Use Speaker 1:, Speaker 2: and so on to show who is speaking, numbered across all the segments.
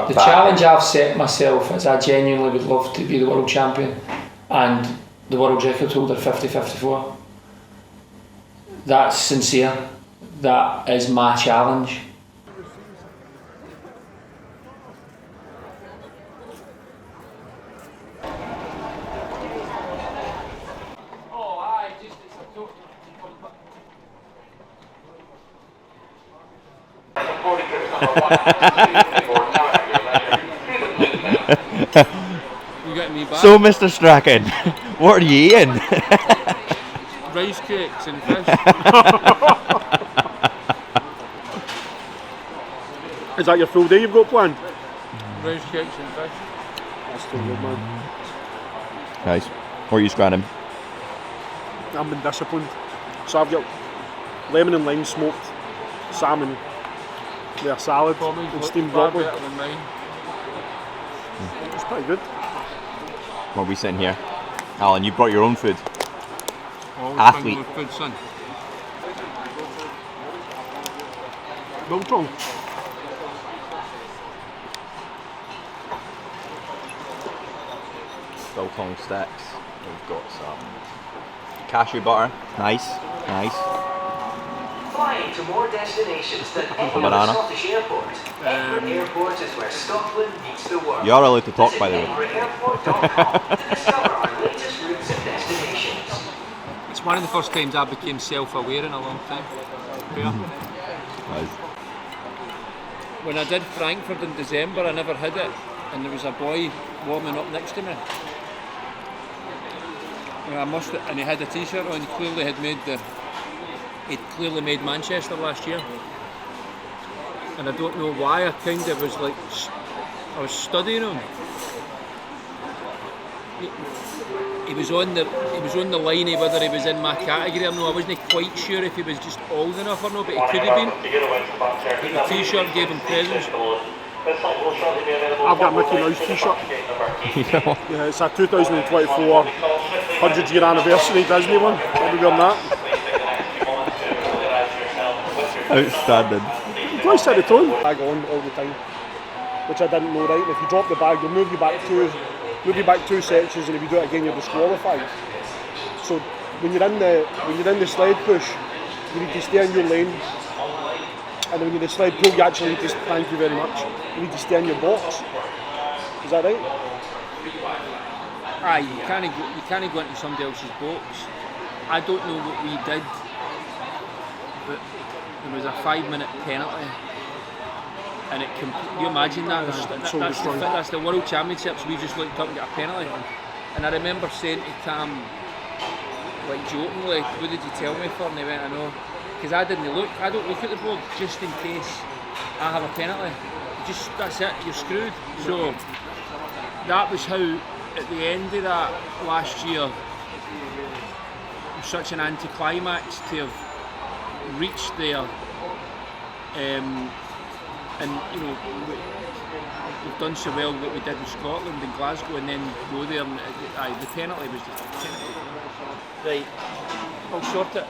Speaker 1: The challenge I've set myself is I genuinely would love to be the world champion and the world record holder 50-54. That's sincere. That is my challenge.
Speaker 2: So, Mr. Strachan, what are you eating?
Speaker 3: Rice cakes and fish.
Speaker 4: Is that your full day you've got planned?
Speaker 3: Rice cakes and fish.
Speaker 4: That's still good, man.
Speaker 2: Nice. What are you scranning?
Speaker 4: I've been disciplined. So I've got lemon and lime smoked salmon with a salad and steamed broccoli. It's pretty good.
Speaker 2: What are we sitting here? Alan, you brought your own food.
Speaker 3: Athlete. Food, son.
Speaker 4: Biltong.
Speaker 2: Biltong sticks. We've got some cashew butter. Nice.
Speaker 5: Flying to more destinations than any
Speaker 2: banana.
Speaker 5: Scottish airport. Edinburgh Airport is where Scotland meets the world.
Speaker 2: You are allowed to talk, by the way.
Speaker 5: EdinburghAirport.com to discover our latest routes and destinations.
Speaker 3: It's one of the first times I became self-aware in a long time. Yeah.
Speaker 2: Nice.
Speaker 3: When I did Frankfurt in December, I never hid it, and there was a boy warming up next to me. And he had a T-shirt on. He'd clearly made Manchester last year, and I don't know why. I kind of was like, I was studying him. He was on the line of whether he was in my category or no. I wasn't quite sure if he was just old enough or not, but he could have been. But the T-shirt gave him presents.
Speaker 4: I've got a Mickey Mouse T-shirt. Yeah, it's a 2024 100 year anniversary Disney one. I'll be wearing that.
Speaker 2: Outstanding.
Speaker 4: You can set the tone. Bag on all the time, which I didn't know, right? And if you drop the bag, they'll move you back two sections, and if you do it again, you're disqualified. So when you're in the sled push, you need to stay in your lane, and when you're in the sled pull, you actually need to thank you very much. You need to stay in your box. Is that right?
Speaker 3: Aye, you can't go into somebody else's box. I don't know what we did, but there was a 5-minute penalty, and you imagine that? That's the World Championships. We just looked up and got a penalty, and I remember saying to Cam, like jokingly, "What did you tell me for?" And he went, "I know," because I don't look at the board just in case I have a penalty. That's it. You're screwed. So that was how, at the end of that last year, it was such an anticlimax to have reached there, and we've done so well what we did in Scotland and Glasgow, and then go there and the penalty was just right. I'll sort it.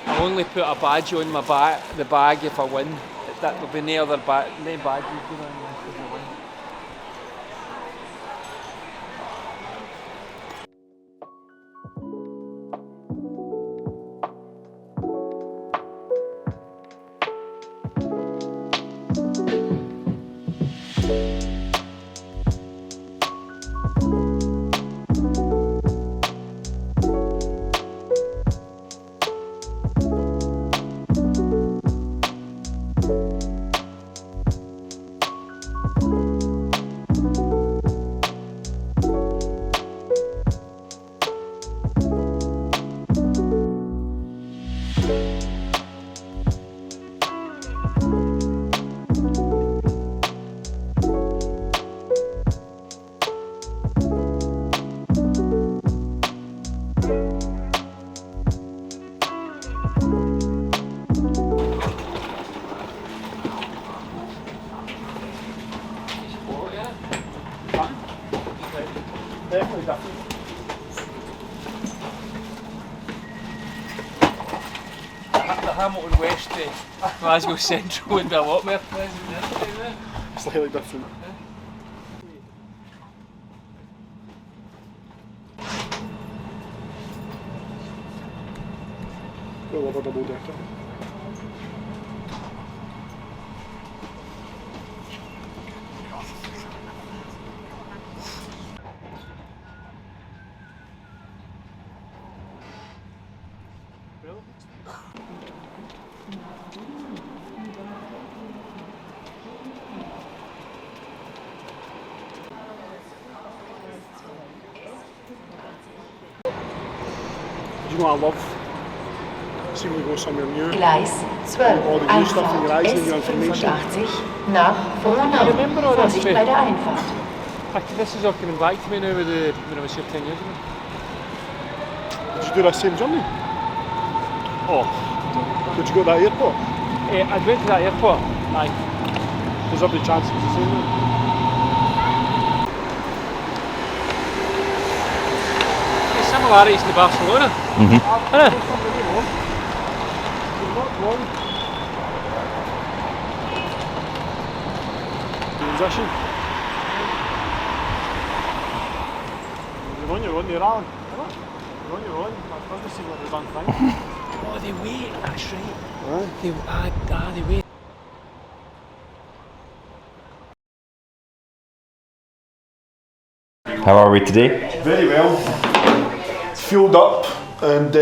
Speaker 3: I only put a badge on the bag if I win. That will be no other badges. Hamilton West to Glasgow Central would be a lot more pleasant.
Speaker 4: Slightly different. We'll love a double decker. Do you know what I love? See when we go somewhere new.
Speaker 6: Gleis 12,
Speaker 4: All the new stuff in your eyes and your
Speaker 6: Einfahrt
Speaker 4: information.
Speaker 6: S85 nach Frohnau.
Speaker 3: remember all this
Speaker 6: Vorsicht
Speaker 3: bit?
Speaker 6: bei der Einfahrt.
Speaker 3: This is all coming back to me now when I was here 10 years ago.
Speaker 4: Did you do that same journey? Oh. Did you go to that airport?
Speaker 3: I went to that airport. Aye.
Speaker 4: There's every chance it was the same then.
Speaker 3: There's similarities to Barcelona.
Speaker 4: Position. You're on your own. You're on your own. That doesn't seem like they've done fine.
Speaker 3: Oh, they wait, that's right.
Speaker 4: Aye.
Speaker 3: They wait.
Speaker 2: How are we today?
Speaker 4: Very well. Fueled up and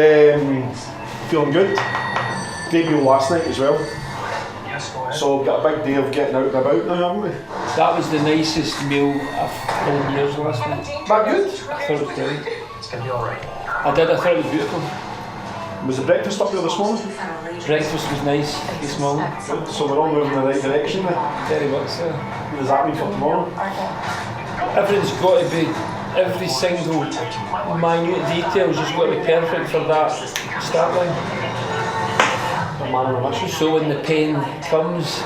Speaker 4: feeling good. Great meal last night as well. So got a big day of getting out and about now, haven't we?
Speaker 1: That was the nicest meal I've had in years last night.
Speaker 4: That good?
Speaker 1: I thought it was brilliant.
Speaker 5: It's gonna be alright.
Speaker 1: I thought it was beautiful.
Speaker 4: Was the breakfast up there this morning?
Speaker 1: Breakfast was nice this morning.
Speaker 4: Good. So we're all moving in the right direction then.
Speaker 1: Very much so.
Speaker 4: What does that mean for tomorrow?
Speaker 1: Everything's got to be, every single minute detail's just got to be perfect for that start line.
Speaker 4: A man on a mission.
Speaker 1: So when the pain comes,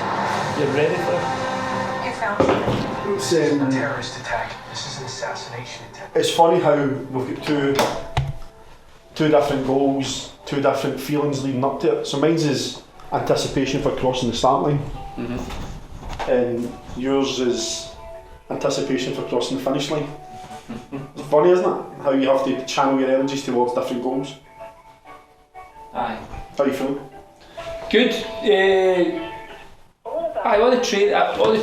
Speaker 1: you're ready for it.
Speaker 4: It's,
Speaker 5: Terrorist attack. This is an assassination attempt.
Speaker 4: it's funny how we've got two different goals, two different feelings leading up to it. So mine's is anticipation for crossing the start line, and yours is anticipation for crossing the finish line. It's funny, isn't it? How you have to channel your energies towards different goals.
Speaker 1: Aye.
Speaker 4: How you feeling?
Speaker 1: Good. Aye, all the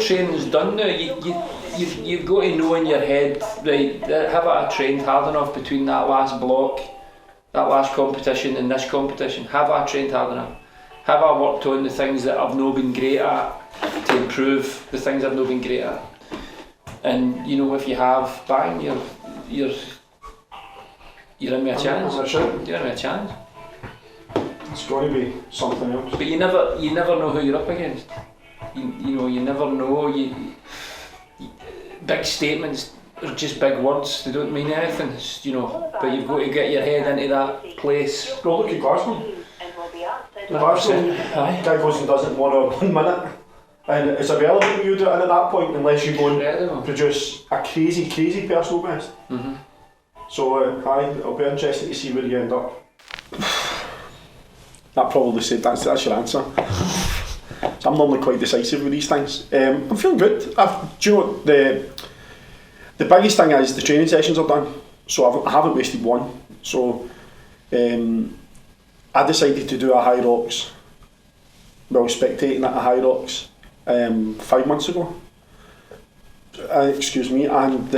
Speaker 1: training's done now. You've got to know in your head, right, have I trained hard enough between that last block, that last competition and this competition? Have I trained hard enough? Have I worked on the things that I've not been great at to improve the things I've not been great at? And you know, if you have, bang, you're in with a chance. You're in with a chance.
Speaker 4: It's got to be something else.
Speaker 1: But you never know who you're up against. You never know. Big statements are just big words. They don't mean anything. But you've got to get your head into that place.
Speaker 4: Well, look at Glasgow. Glasgow,
Speaker 1: Aye.
Speaker 4: guy goes and does it 1 minute, and it's irrelevant when you do it at that point unless you go and
Speaker 1: Incredible.
Speaker 4: produce a crazy personal best. So aye, it'll be interesting to see where you end up. That probably said that's your answer. So I'm normally quite decisive with these things. I'm feeling good. Do you know what the biggest thing is? The training sessions are done, so I haven't wasted one. So I decided to do a Hyrox, spectating at a Hyrox 5 months ago. Excuse me, and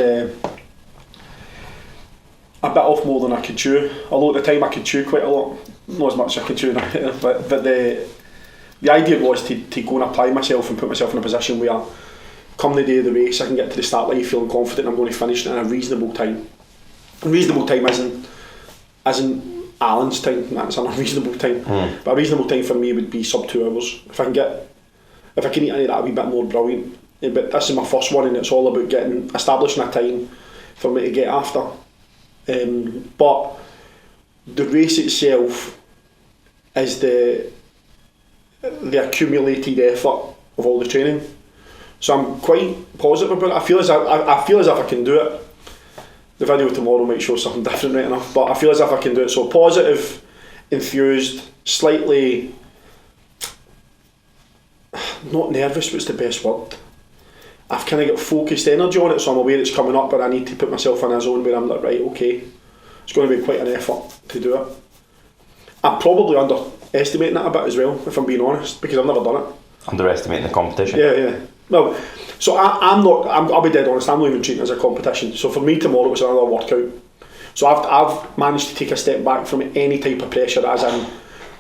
Speaker 4: I bit off more than I could chew. Although at the time I could chew quite a lot, not as much as I can chew now. but the idea was to go and apply myself and put myself in a position where, come the day of the race, I can get to the start line feeling confident I'm going to finish it in a reasonable time. And reasonable time isn't Alan's time. That's an unreasonable time. But a reasonable time for me would be sub 2 hours. If I can eat any of that a wee bit more, brilliant. But this is my first one, and it's all about establishing a time for me to get after. But the race itself is the accumulated effort of all the training. So I'm quite positive about it. I feel as if I can do it. The video tomorrow might show something different, right enough, but I feel as if I can do it. So positive, enthused, slightly not nervous, what's the best word? I've kind of got focused energy on it, so I'm aware it's coming up, but I need to put myself in a zone where I'm like, right, okay, it's going to be quite an effort to do it. I'm probably underestimating it a bit as well, if I'm being honest, because I've never done it.
Speaker 2: Underestimating the competition.
Speaker 4: Yeah. Well, so I'll be dead honest, I'm not even treating it as a competition. So for me tomorrow it's another workout. So I've managed to take a step back from any type of pressure as I'm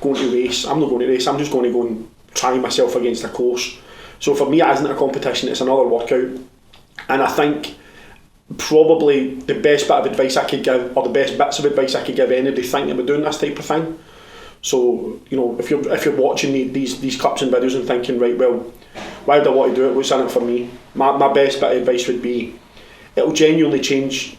Speaker 4: going to race. I'm not going to race, I'm just going to go and try myself against a course. So for me it isn't a competition, it's another workout. And I think probably the best bit of advice I could give, or the best bits of advice I could give anybody thinking about doing this type of thing. So, you know, if you're watching these clips and videos and thinking, right, well, why do I want to do it? What's in it for me? My best bit of advice would be, it'll genuinely change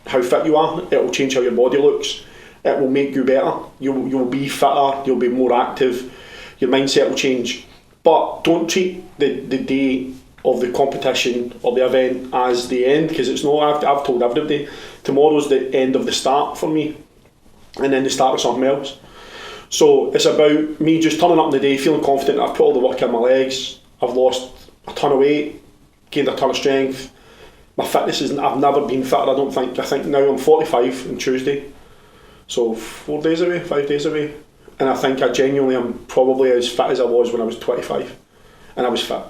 Speaker 4: how fit you are. It'll change how your body looks. It will make you better. You'll be fitter. You'll be more active. Your mindset will change. But don't treat the day of the competition or the event as the end, because it's not. I've told everybody tomorrow's the end of the start for me, and then the start of something else. So it's about me just turning up in the day, feeling confident. I've put all the work in my legs. I've lost a ton of weight, gained a ton of strength. My fitness isn't. I've never been fitter. I don't think. I think now I'm 45 on Tuesday, so 5 days away, and I think I genuinely am probably as fit as I was when I was 25, and I was fit.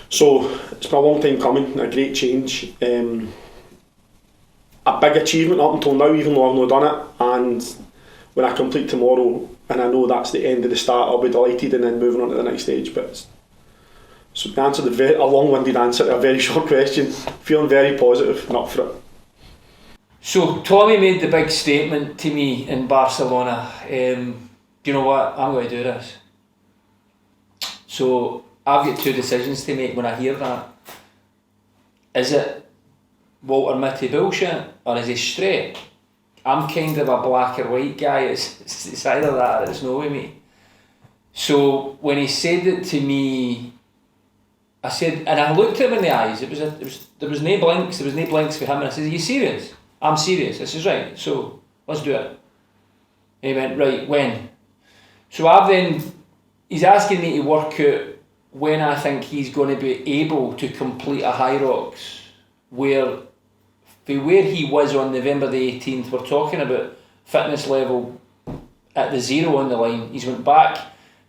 Speaker 4: So it's been a long time coming, a great change, a big achievement up until now, even though I've not done it. And when I complete tomorrow, and I know that's the end of the start, I'll be delighted, and then moving on to the next stage. But so the answer, a long-winded answer to a very short question. Feeling very positive and up for it.
Speaker 1: So Tommy made the big statement to me in Barcelona. Do you know what? I'm going to do this. So I've got two decisions to make when I hear that. Is it Walter Mitty bullshit, or is he straight? I'm kind of a black or white guy. It's either that or it's no with me. So when he said it to me, I said, and I looked him in the eyes. There was no blinks. There was no blinks for him. And I said, "Are you serious?" "I'm serious." I says, "Right. So let's do it." And he went, "Right. When?" So he's asking me to work out when I think he's going to be able to complete a Hyrox, where he was on November the 18th, we're talking about fitness level at the zero on the line. He's went back.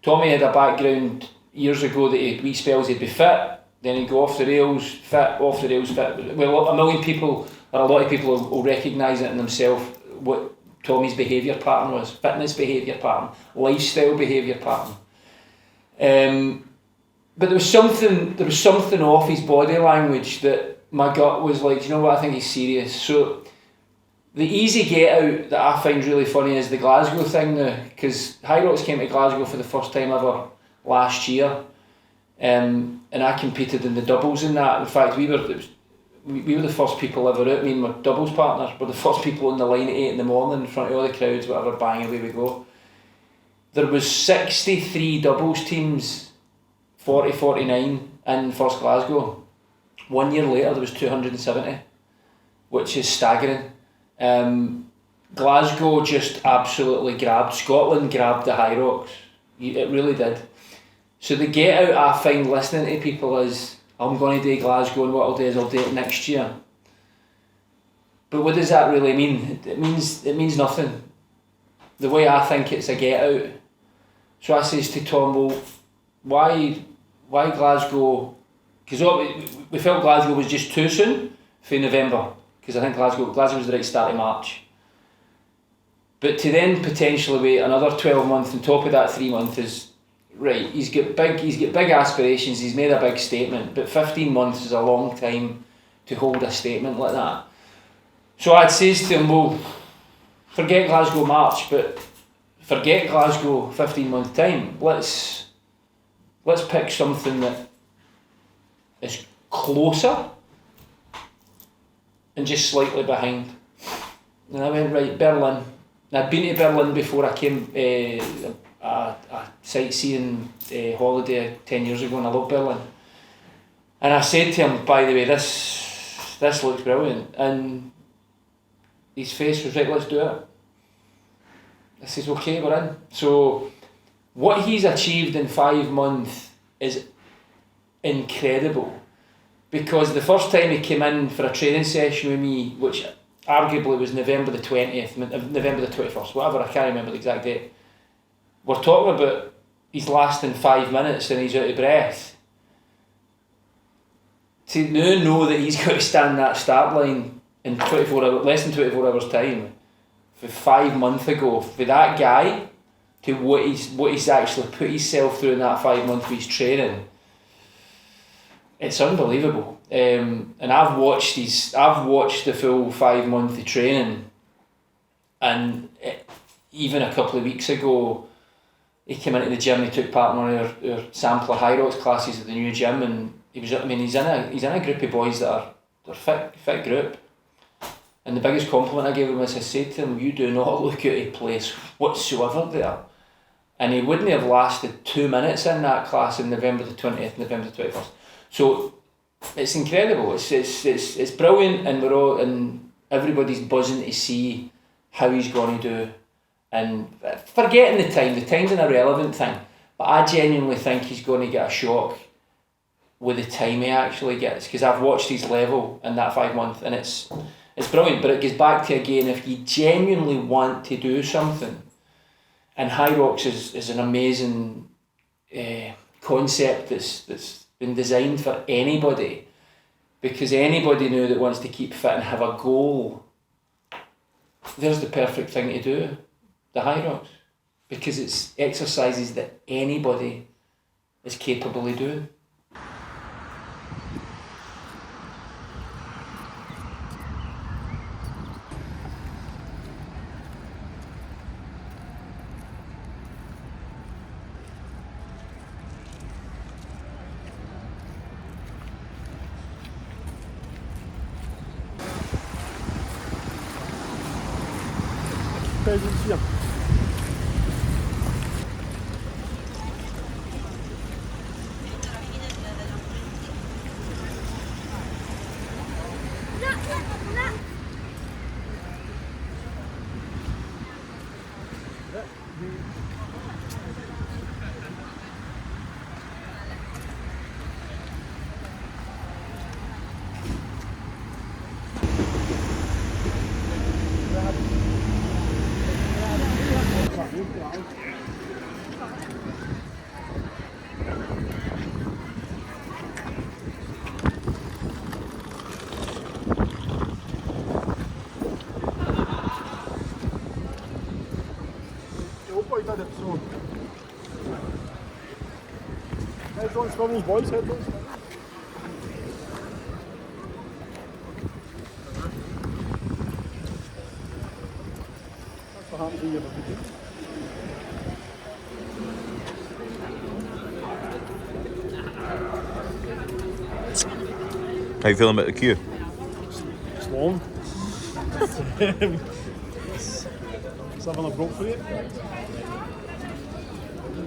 Speaker 1: Tommy had a background years ago that wee spells he'd be fit, then he'd go off the rails, fit, off the rails, fit. Well, a lot of people will recognise it in themselves what Tommy's behaviour pattern was, fitness behaviour pattern, lifestyle behaviour pattern. But there was something off his body language that my gut was like, you know what, I think he's serious. So the easy get out that I find really funny is the Glasgow thing now, because Hyrox came to Glasgow for the first time ever last year, and I competed in the doubles in that. In fact, we were the first people ever out. Me and my doubles partner were the first people on the line at 8 in the morning in front of all the crowds, whatever, bang, away we go. There was 63 doubles teams, 49 in first Glasgow. 1 year later there was 270, which is staggering. Glasgow just absolutely Scotland grabbed the Hyrox. It really did. So the get out I find listening to people is, I'm going to do Glasgow, and what I'll do is I'll do it next year. But what does that really mean? It means nothing. The way I think it's a get out. So I says to Tom, well, why Glasgow? Because we felt Glasgow was just too soon for November, because I think Glasgow was the right start of March. But to then potentially wait another 12 months on top of that 3 months is right. He's got big aspirations. He's made a big statement, but 15 months is a long time to hold a statement like that. So I'd say to him, well, forget Glasgow March, but forget Glasgow 15 month time. Let's pick something that is closer and just slightly behind. And I went, right, Berlin. And I'd been to Berlin before I came a sightseeing holiday 10 years ago, and I love Berlin. And I said to him, by the way, this looks brilliant. And his face was, right, let's do it. I says, okay, we're in. So what he's achieved in 5 months is incredible. Because the first time he came in for a training session with me, which arguably was November the 20th, November the 21st, whatever, I can't remember the exact date. We're talking about he's lasting 5 minutes and he's out of breath. To now know that he's got to stand that start line in less than 24 hours time, for 5 months ago, for that guy to what he's actually put himself through in that 5 months of his training, it's unbelievable. And I've watched the full 5 months of training, and even a couple of weeks ago, he came into the gym. He took part in one of our sample of Hyrox classes at the new gym, and he's in a group of boys that are fit group. And the biggest compliment I gave him was I said to him, "You do not look out of place whatsoever there." And he wouldn't have lasted 2 minutes in that class in November the 20th, November the 21st. So it's incredible. It's brilliant, and everybody's buzzing to see how he's going to do. And forgetting the time's an irrelevant thing. But I genuinely think he's going to get a shock with the time he actually gets, because I've watched his level in that 5 months, and it's brilliant. But it goes back to, again, if you genuinely want to do something, and Hyrox is an amazing concept that's been designed for anybody, because anybody now that wants to keep fit and have a goal, there's the perfect thing to do, the Hyrox, because it's exercises that anybody is capable of doing.
Speaker 4: Presence here. Did it, so heads on swivels, boys, heads on swivels. That's what happens when you're a video.
Speaker 2: How you feeling about the queue?
Speaker 4: It's long. It's having a broke for you.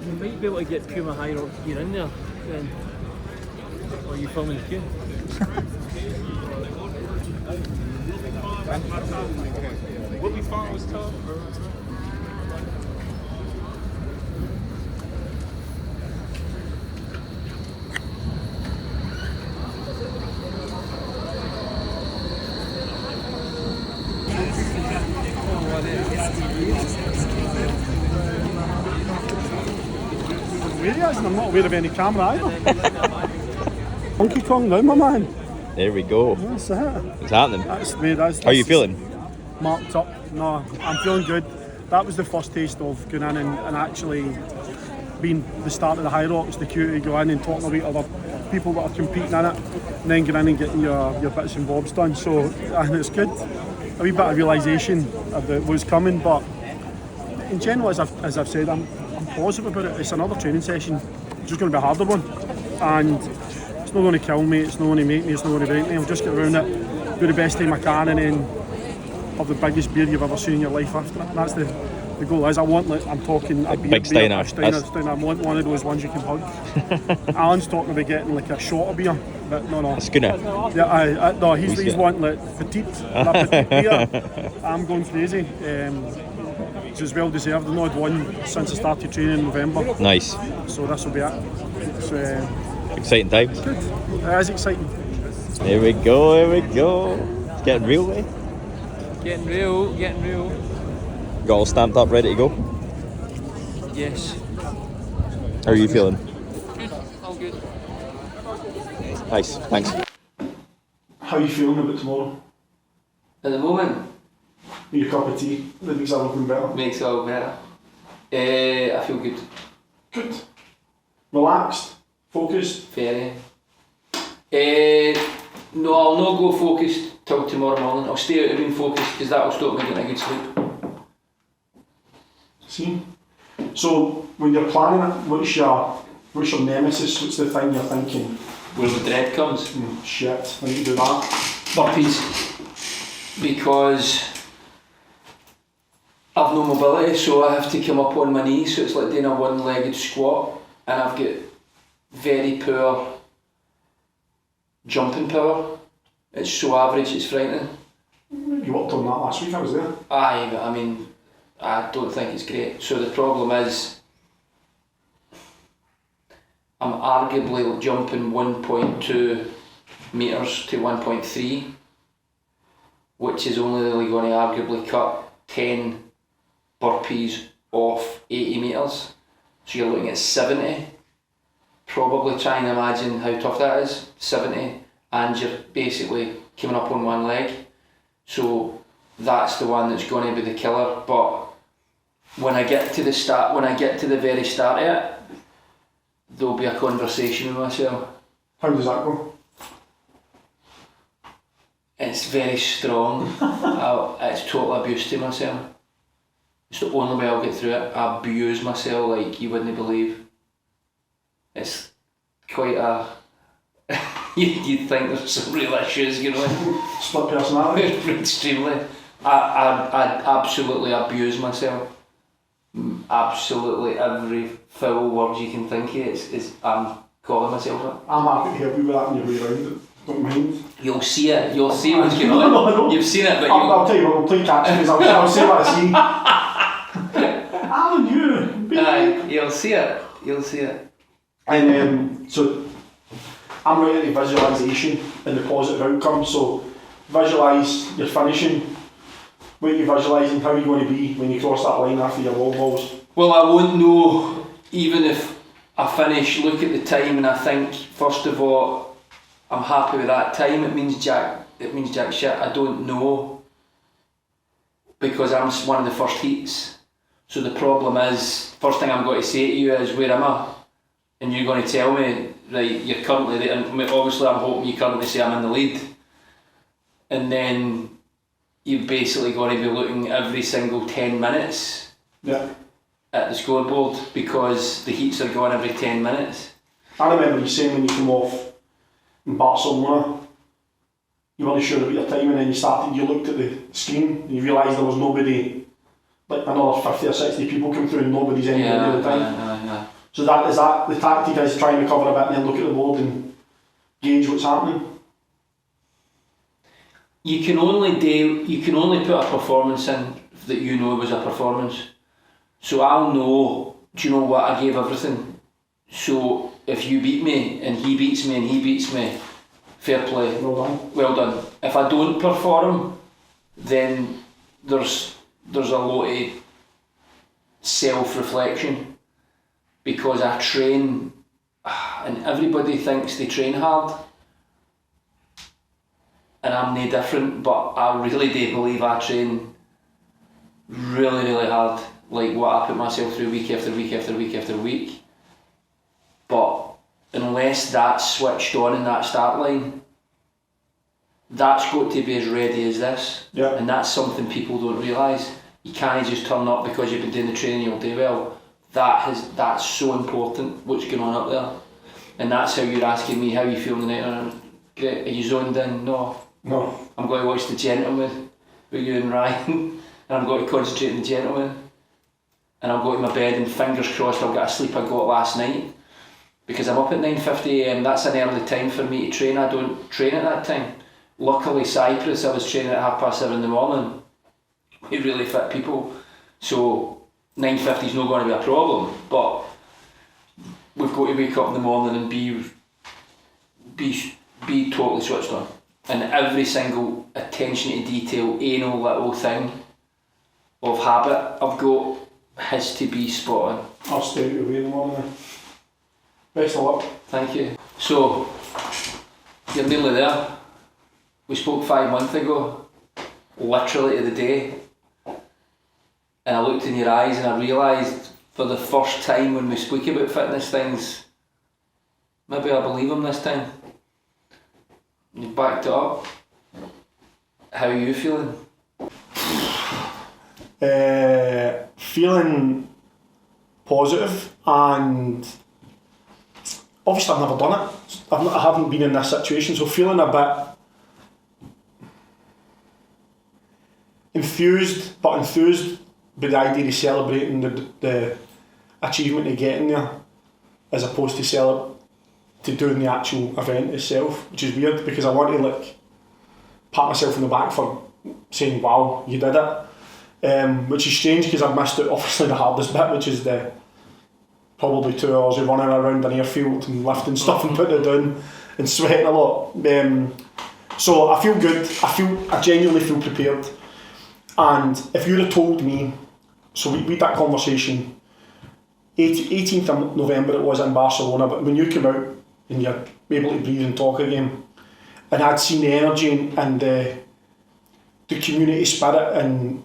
Speaker 3: You might be able to get Puma Hyrox gear in there then. Or are you filming the queue? What we thought was tough.
Speaker 4: And I'm not aware of any camera either. Monkey Kong now, my man.
Speaker 2: There we go.
Speaker 4: That's it.
Speaker 2: It's happening. How are you feeling?
Speaker 4: Marked up. No, I'm feeling good. That was the first taste of going in and actually being the start of the Hyrox, the queue to go in and talking about other people that are competing in it, and then going in and getting your bits and bobs done. So, and it's good. A wee bit of realisation of what's coming, but in general, as I've said, I'm positive about it. It's another training session. It's just going to be a harder one, and it's not going to kill me, it's not going to make me, it's not going to break me. I'll just get around it, do the best time I can, and then have the biggest beer you've ever seen in your life after it. That's the goal is. I want, like, I'm talking a beer,
Speaker 2: big Steiner.
Speaker 4: I want one of those ones you can hug. Alan's talking about getting like a shot of beer, but no.
Speaker 2: Schooner.
Speaker 4: Yeah, no, he's wanting like petite beer. I'm going crazy. It's as well deserved. I've not had one since I started training in November.
Speaker 2: Nice.
Speaker 4: So this will be it. It's
Speaker 2: Exciting times.
Speaker 4: good. It is exciting.
Speaker 2: Here we go, here we go. It's getting real, eh?
Speaker 3: Getting real, getting real.
Speaker 2: Got all stamped up, ready to go.
Speaker 3: Yes.
Speaker 2: How are you feeling?
Speaker 3: Good, all good.
Speaker 2: Nice, thanks.
Speaker 4: How are you feeling about tomorrow?
Speaker 1: At the moment,
Speaker 4: Your cup of tea that makes everything better.
Speaker 1: makes it all better. I feel good.
Speaker 4: Good. Relaxed. Focused.
Speaker 1: Very. No, I'll not go focused till tomorrow morning. I'll stay out of being focused because that'll stop me getting a good sleep.
Speaker 4: See? So when you're planning it, what's your nemesis? What's the thing you're thinking?
Speaker 1: Where the dread comes.
Speaker 4: Shit, I need to do that.
Speaker 1: Burpees. Because I've no mobility, so I have to come up on my knees, so it's like doing a one-legged squat, and I've got very poor jumping power. It's so average, it's frightening.
Speaker 4: You worked on that last week, I was there.
Speaker 1: Aye, but I mean, I don't think it's great. So the problem is, I'm arguably jumping 1.2 metres to 1.3, which is only really going to arguably cut 10 burpees off 80 metres. So you're looking at 70. Probably try and imagine how tough that is, 70, and you're basically coming up on one leg. So that's the one that's going to be the killer. But when I get to the start, when I get to the very start of it, there'll be a conversation with myself.
Speaker 4: How does that go?
Speaker 1: It's very strong. It's total abuse to myself. It's the only way I'll get through it. I abuse myself like you wouldn't believe. It's quite a... you'd think there's some real issues going on.
Speaker 4: Split personality?
Speaker 1: Extremely. I absolutely abuse myself. Absolutely every foul word you can think of, I'm calling myself it.
Speaker 4: I'm happy to help you with that on your way around it. Don't mind.
Speaker 1: You'll see it. You'll see what's going on.
Speaker 4: No.
Speaker 1: You've seen it, but
Speaker 4: I'll tell you what, we'll play catch because I'll say what I see. Alan, you! Baby.
Speaker 1: Aye, you'll see it. You'll see it.
Speaker 4: And so I'm right into visualisation and the positive outcome. So visualise your finishing. What are you visualising? How are you going to be when you cross that line after your wall balls?
Speaker 1: Well, I won't know even if I finish, look at the time and I think, first of all, I'm happy with that time. It means jack shit. I don't know because I'm one of the first heats. So the problem is, first thing I'm going to say to you is, where am I? And you're going to tell me, right, you're currently there. And obviously I'm hoping you currently say I'm in the lead. And then you're basically going to be looking every single 10 minutes
Speaker 4: Yeah.
Speaker 1: at the scoreboard because the heats are going every 10 minutes.
Speaker 4: I remember you saying when you come off in Barcelona, you weren't sure about your time, and then you looked at the screen and you realised there was nobody, like another 50 or 60 people come through and nobody's anywhere near the time.
Speaker 1: Yeah.
Speaker 4: So is that the tactic, is try and recover a bit and then look at the board and gauge what's happening?
Speaker 1: You can only put a performance in that you know was a performance. So I'll know, do you know what, I gave everything. So if you beat me and he beats me and he beats me, fair play. Well done. If I don't perform, then there's a lot of self-reflection because I train, and everybody thinks they train hard. And I'm no different, but I really do believe I train really, really hard. Like what I put myself through week after week after week after week. But unless that's switched on in that start line, that's got to be as ready as this.
Speaker 4: Yeah.
Speaker 1: And that's something people don't realise. You can't just turn up because you've been doing the training, you'll do well. That's so important, what's going on up there. And that's how you're asking me how you feel tonight. Great, are you zoned in? No. I'm going to watch The Gentleman with you and Ryan, and I'm going to concentrate on The Gentleman. And I'll go to my bed and fingers crossed I'll get a sleep I got last night. Because I'm up at 9:50am, that's an early time for me to train. I don't train at that time. Luckily Cyprus, I was training at 7:30 in the morning. We really fit people. So 9:50 is not going to be a problem. But we've got to wake up in the morning and be totally switched on. And every single attention to detail, no little thing of habit I've got has to be spot on.
Speaker 4: I'll stay out of the way in the morning then. Best of luck.
Speaker 1: Thank you. So, you're nearly there. We spoke 5 months ago, literally to the day. And I looked in your eyes and I realised for the first time when we speak about fitness things, maybe I believe him this time. You backed it up. How are you feeling?
Speaker 4: Feeling positive, and obviously I've never done it. I haven't been in this situation, so feeling a bit enthused by the idea of celebrating the achievement of getting there, as opposed to doing the actual event itself, which is weird because I want to pat myself on the back for saying wow, you did it, which is strange because I've missed out obviously the hardest bit, which is the probably 2 hours of running around an airfield and lifting stuff and putting it down and sweating a lot. So I feel good. I genuinely feel prepared. And if you'd have told me, so we had that conversation 18th of November it was in Barcelona, but when you came out and you're able to breathe and talk again, and I'd seen the energy and the community spirit and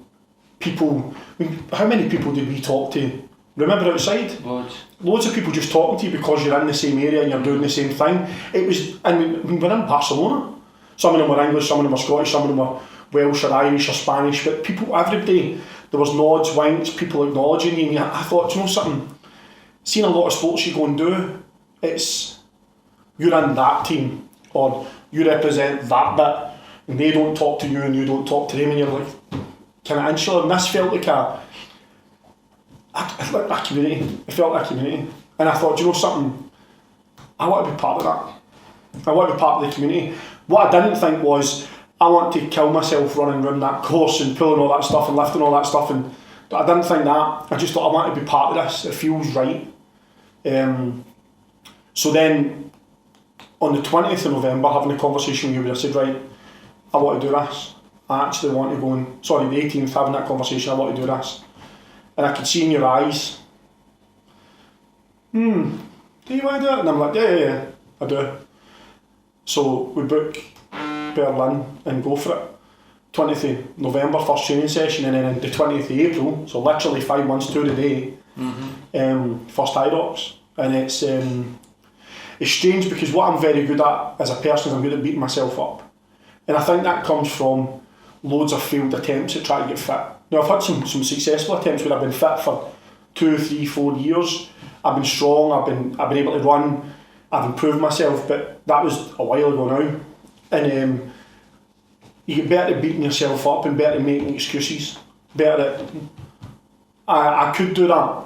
Speaker 4: people, I mean, how many people did we talk to? Remember outside? Loads of people just talking to you because you're in the same area and you're doing the same thing. It was, and we were in Barcelona. Some of them were English, some of them were Scottish, some of them were Welsh or Irish or Spanish, but people, everybody, there was nods, winks, people acknowledging you, and I thought, you know something, seeing a lot of sports you go and do, it's, you're in that team, or you represent that bit, and they don't talk to you and you don't talk to them, and you're like, kind of insular, and this felt like a community. It felt like a community, and I thought, you know something, I want to be part of that. I want to be part of the community. What I didn't think was, I want to kill myself running around that course and pulling all that stuff and lifting all that stuff, and I didn't think that. I just thought I want to be part of this. It feels right. So then, on the 20th of November, having a conversation with you, I said, right, I want to do this. I actually want to go and, sorry, the 18th, having that conversation, I want to do this. And I could see in your eyes, do you want to do it? And I'm like, yeah, I do. So we book Berlin and go for it. 20th of November, first training session, and then on the 20th of April, so literally 5 months to the day, first Hyrox. And it's strange because what I'm very good at as a person, I'm good at beating myself up. And I think that comes from loads of failed attempts at trying to get fit. Now I've had some successful attempts where I've been fit for 2, 3, 4 years. I've been strong, I've been able to run, I've improved myself, but that was a while ago now. And you get better at beating yourself up and better at making excuses. Better at, I could do that.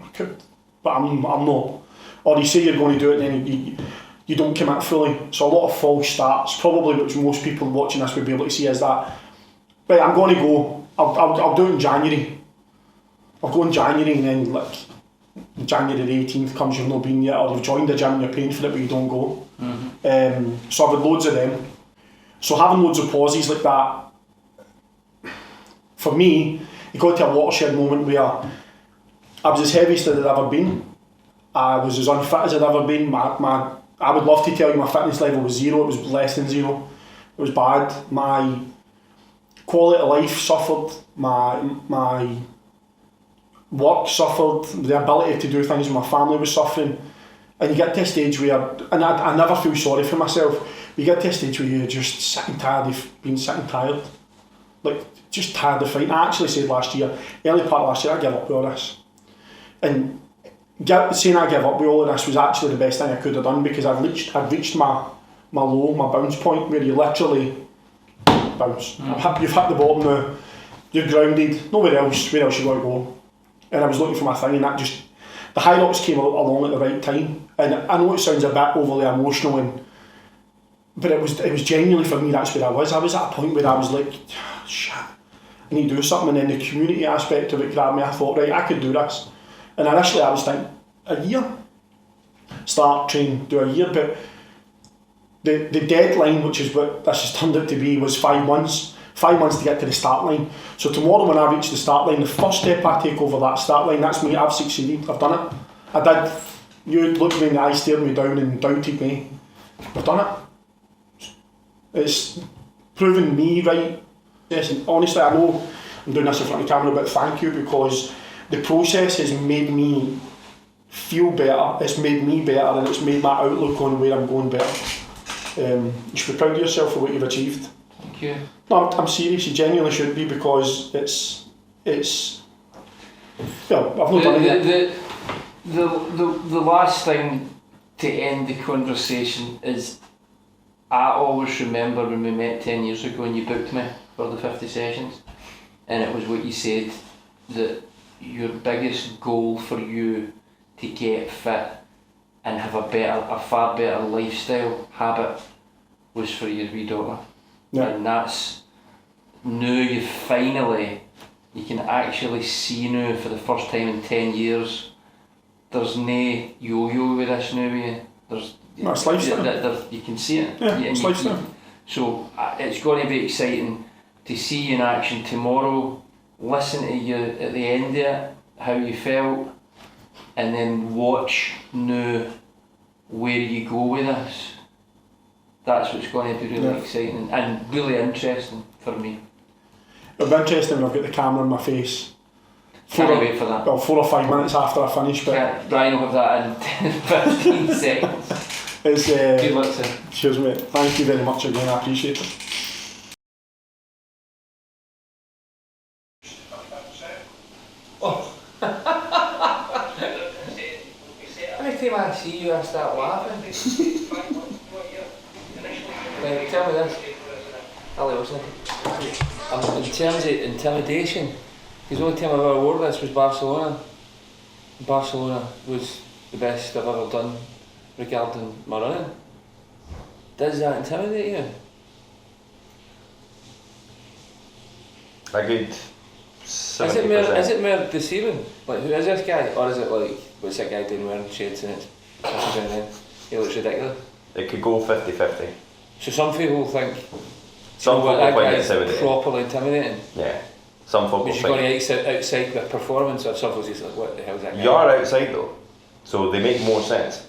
Speaker 4: I could, but I'm not. Or you say you're going to do it and then you don't commit fully. So a lot of false starts, probably which most people watching this would be able to see, is that, right, I'm going to go, I'll do it in January. I'll go in January, and then like January the 18th comes, you've not been yet, or you've joined the gym and you're paying for it but you don't go. So I've had loads of them. So having loads of pauses like that, for me, it got to a watershed moment where I was as heaviest as I'd ever been. I was as unfit as I'd ever been. I would love to tell you my fitness level was zero. It was less than zero. It was bad. My quality of life suffered. My work suffered. The ability to do things with my family was suffering. And you get to a stage where, and I never feel sorry for myself, you get to a stage where you're just sick and tired of being sick and tired. Like, just tired of fighting. I actually said last year, early part of last year, I gave up with all this. And saying I gave up with all of this was actually the best thing I could have done, because I'd reached my low, my bounce point, where you literally bounce. You've hit the bottom now, you're grounded, nowhere else, where else you got to go? And I was looking for my thing, and that just, the Hyrox came along at the right time. And I know it sounds a bit overly emotional, but it was genuinely, for me, that's where I was. I was at a point where I was like, shit, I need to do something. And then the community aspect of it grabbed me. I thought, right, I could do this. And initially I was thinking, a year? start, train, do a year, but the deadline, which is what this has turned out to be, was 5 months. 5 months to get to the start line. So tomorrow when I reach the start line, the first step I take over that start line, that's me, I've succeeded, I've done it. I did. You looked me in the eye, stared me down and doubted me. I've done it. It's proven me right. Yes, and honestly, I know I'm doing this in front of the camera, but thank you, because the process has made me feel better, it's made me better, and it's made my outlook on where I'm going better. You should be proud of yourself for what you've achieved.
Speaker 1: Thank you.
Speaker 4: No, I'm serious, you genuinely should be, because it's well, I've not done it yet.
Speaker 1: The last thing to end the conversation is, I always remember when we met 10 years ago and you booked me for the 50 sessions, and it was what you said, that your biggest goal for you to get fit and have a far better lifestyle habit was for your wee daughter.
Speaker 4: Yeah.
Speaker 1: And that's, now you can actually see now for the first time in 10 years, there's no yo-yo with this now.
Speaker 4: No, it's lifestyle.
Speaker 1: You can see it.
Speaker 4: Yeah, it's lifestyle.
Speaker 1: So it's going to be exciting to see you in action tomorrow, listen to you at the end of it, how you felt, and then watch now where you go with this. That's what's going to be really exciting and really interesting for me.
Speaker 4: It'll be interesting when I've got the camera in my face.
Speaker 1: Can't wait for that.
Speaker 4: Well, 4 or 5 minutes after I finish, but
Speaker 1: Brian will have that in 15 seconds.
Speaker 4: it's
Speaker 1: Good luck, sir.
Speaker 4: cheers, mate. Thank you very much again, I appreciate it.
Speaker 1: Every time I see you, I start laughing. Right, tell me this. Hello, listen. In terms of intimidation, because the only time I've ever wore this was Barcelona. Barcelona was the best I've ever done regarding my running. Does that intimidate you?
Speaker 2: A good 70%.
Speaker 1: Is it more deceiving? Like, who is this guy? Or is it like, what's that guy doing wearing shades and it's pushes down then? He looks ridiculous.
Speaker 2: It could go 50-50.
Speaker 1: So some people think,
Speaker 2: Some people
Speaker 1: that
Speaker 2: find it
Speaker 1: guy's
Speaker 2: intimidating.
Speaker 1: properly intimidating.
Speaker 2: Yeah. Some people
Speaker 1: But you're
Speaker 2: think.
Speaker 1: going outside the performance, or some people just like, what the hell is that guy?
Speaker 2: You are outside though, so they make more sense.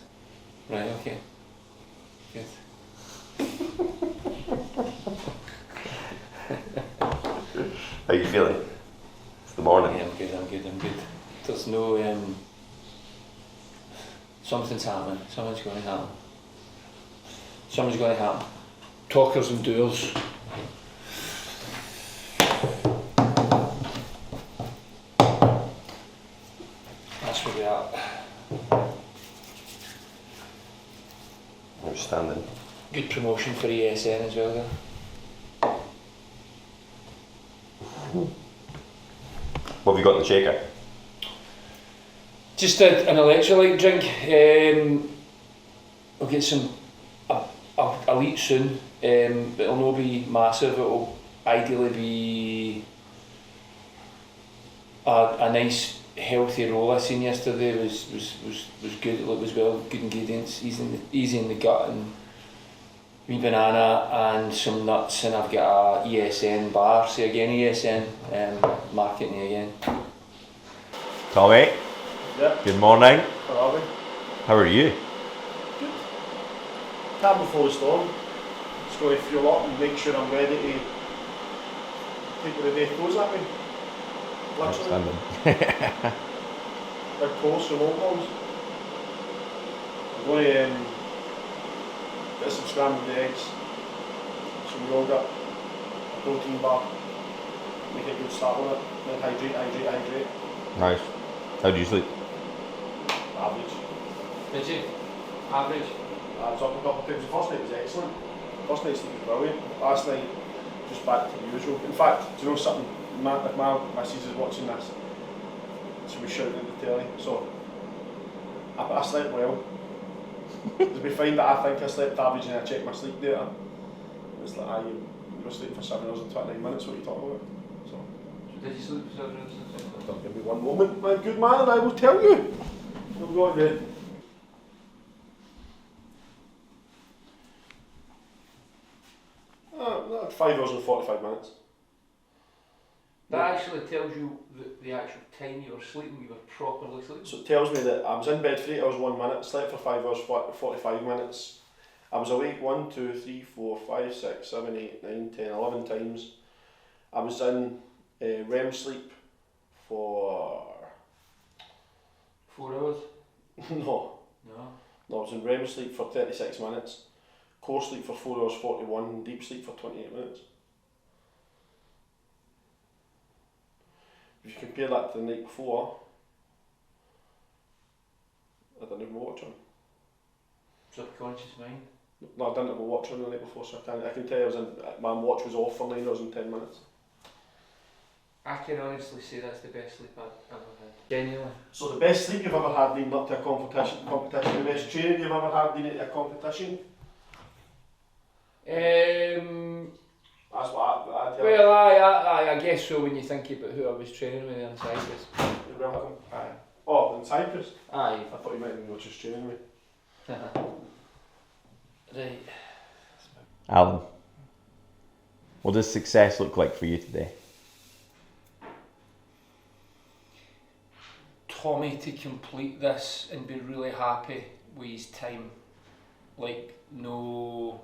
Speaker 1: Right, okay. Good.
Speaker 2: How you feeling? It's the morning.
Speaker 1: Yeah, I'm good. There's no, something's happening, something's going to happen. Talkers and doers. That's where we are.
Speaker 2: Outstanding.
Speaker 1: Good promotion for ESN as well there.
Speaker 2: What have you got in the shaker?
Speaker 1: Just an electrolyte drink. We'll get some. I'll eat soon. It'll not be massive. It'll ideally be a nice healthy roll. I seen yesterday was good. It was well, good ingredients, easy in the gut, and wee banana and some nuts. And I've got a ESN bar. See again, ESN marketing again.
Speaker 2: Tommy,
Speaker 4: Yeah,
Speaker 2: good morning.
Speaker 4: where are we?
Speaker 2: How are you?
Speaker 4: Good. Calm before the storm. Just going to fuel up and make sure I'm ready to take what the day throws at me. Literally.
Speaker 2: Outstanding.
Speaker 4: Big toast and old ones. I'm going to get some scrambled eggs, some yoghurt, a protein bar, make a good start on it, then hydrate.
Speaker 2: Nice. How do you sleep?
Speaker 4: Average.
Speaker 1: Did you? Average.
Speaker 4: I was up a couple of times. The first night was excellent. First night's was brilliant. Last night, just back to the usual. In fact, do you know something? If my missus is watching this, she'll be shouting at the telly. So, I slept well. Did we find that I think I slept average and I checked my sleep data? It's like, you were sleeping for 7 hours and 29 minutes, what are you talking about? So,
Speaker 1: Did you sleep for 7 hours?
Speaker 4: give me one moment, my good man, and I will tell you. I'm going to had 5 hours and 45 minutes.
Speaker 1: That actually tells you the actual time you were sleeping, you were properly sleeping.
Speaker 4: So it tells me that I was in bed for 8 hours 1 minute, slept for 5 hours 45 minutes. I was awake 1, 2, 3, 4, 5, 6, 7, 8, 9, 10, 11 times. I was in REM sleep for...
Speaker 1: 4 hours?
Speaker 4: No, I was in REM sleep for 36 minutes, core sleep for 4 hours 41, and deep sleep for 28 minutes. If you compare that to the night before, I didn't have my watch on.
Speaker 1: Subconscious mind.
Speaker 4: No, I didn't have my watch on the night before, so I can tell you my watch was off for 9 hours and 10 minutes.
Speaker 1: I can honestly say that's the best sleep I've ever had. Genuinely.
Speaker 4: So the best sleep you've ever had leading up to a competition, the best training you've ever had leading up to a competition? That's what I tell you.
Speaker 1: Well, I guess so when you think about who I was training with in Cyprus.
Speaker 4: You're welcome.
Speaker 1: Aye.
Speaker 4: Oh, in Cyprus?
Speaker 1: Aye.
Speaker 4: I thought you might have been just training me.
Speaker 1: Right.
Speaker 2: Alan, what does success look like for you today?
Speaker 1: Tommy to complete this and be really happy with his time. Like, no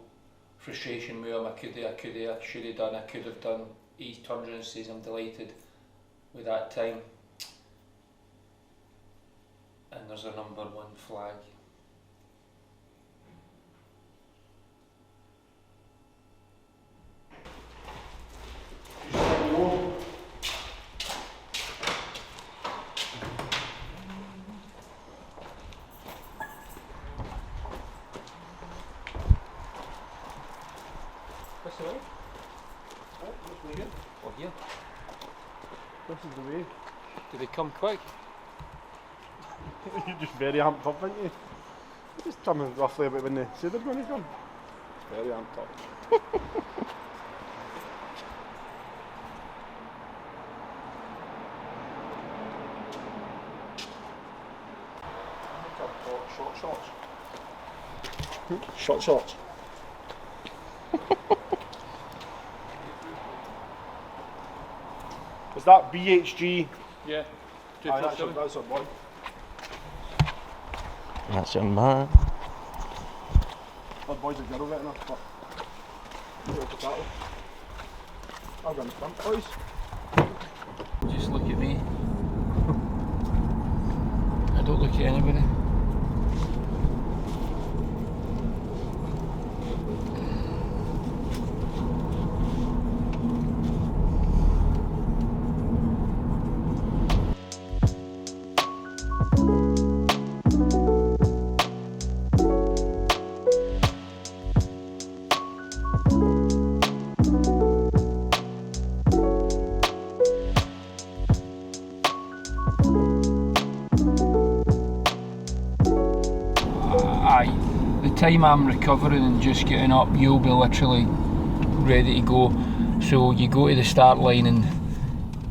Speaker 1: frustration with him. I should have done, I could have done. He turns around and says, I'm delighted with that time. And there's a #1 flag. What's the way?
Speaker 4: That's really good.
Speaker 1: Oh, here.
Speaker 4: This is the way.
Speaker 1: Do they come quick?
Speaker 4: You're just very amped up, aren't you? You're just coming roughly about when they say they're going to come. Very amped up. Short shorts. Short shorts. Is that BHG?
Speaker 1: Yeah.
Speaker 4: Aye, that's a boy.
Speaker 2: That's your man.
Speaker 4: That boy's a girl right enough, but look at that. I'll go in front, boys.
Speaker 1: Just look at me. I don't look at anybody. The time I'm recovering and just getting up, you'll be literally ready to go. So you go to the start line and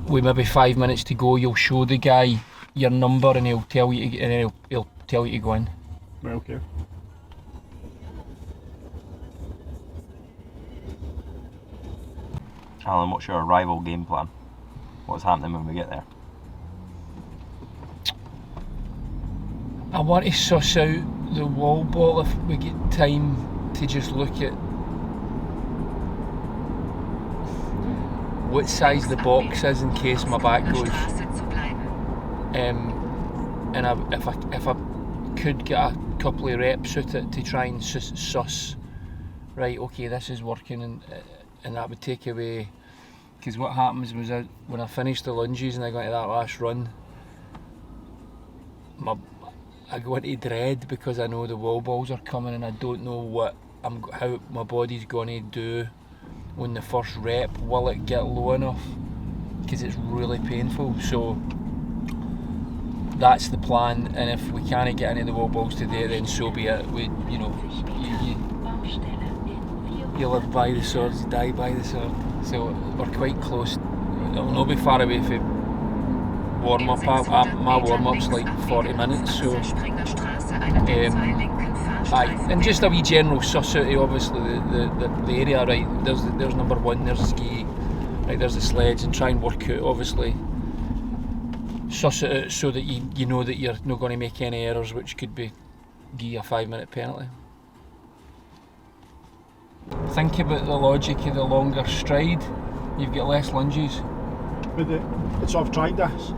Speaker 1: with maybe 5 minutes to go, you'll show the guy your number and he'll tell you to, and he'll tell you to go in.
Speaker 4: Right, okay.
Speaker 2: Alan, what's your arrival game plan? What's happening when we get there?
Speaker 1: I want to suss out the wall ball if we get time to just look at what size the box is in case my back goes. And if I could get a couple of reps with it to try and suss, right, okay, this is working, and that would take away, because what happens was when I finished the lunges and I got into that last run, I go into dread because I know the wall balls are coming and I don't know how my body's going to do on the first rep. Will it get low enough? Because it's really painful. So that's the plan, and if we can't get into the wall balls today, then so be it. You live by the sword, you die by the sword. So we're quite close. It'll not be far away from warm up. My warm up's like 40 minutes, so
Speaker 3: Aye, and just a wee general suss out of obviously the area, right? There's number one, there's the ski, right, there's the sledge, and try and work out obviously suss it out so that you know that you're not going to make any errors which could be give you a 5-minute penalty. Think about the logic of the longer stride, you've got less lunges.
Speaker 4: But so I've tried this.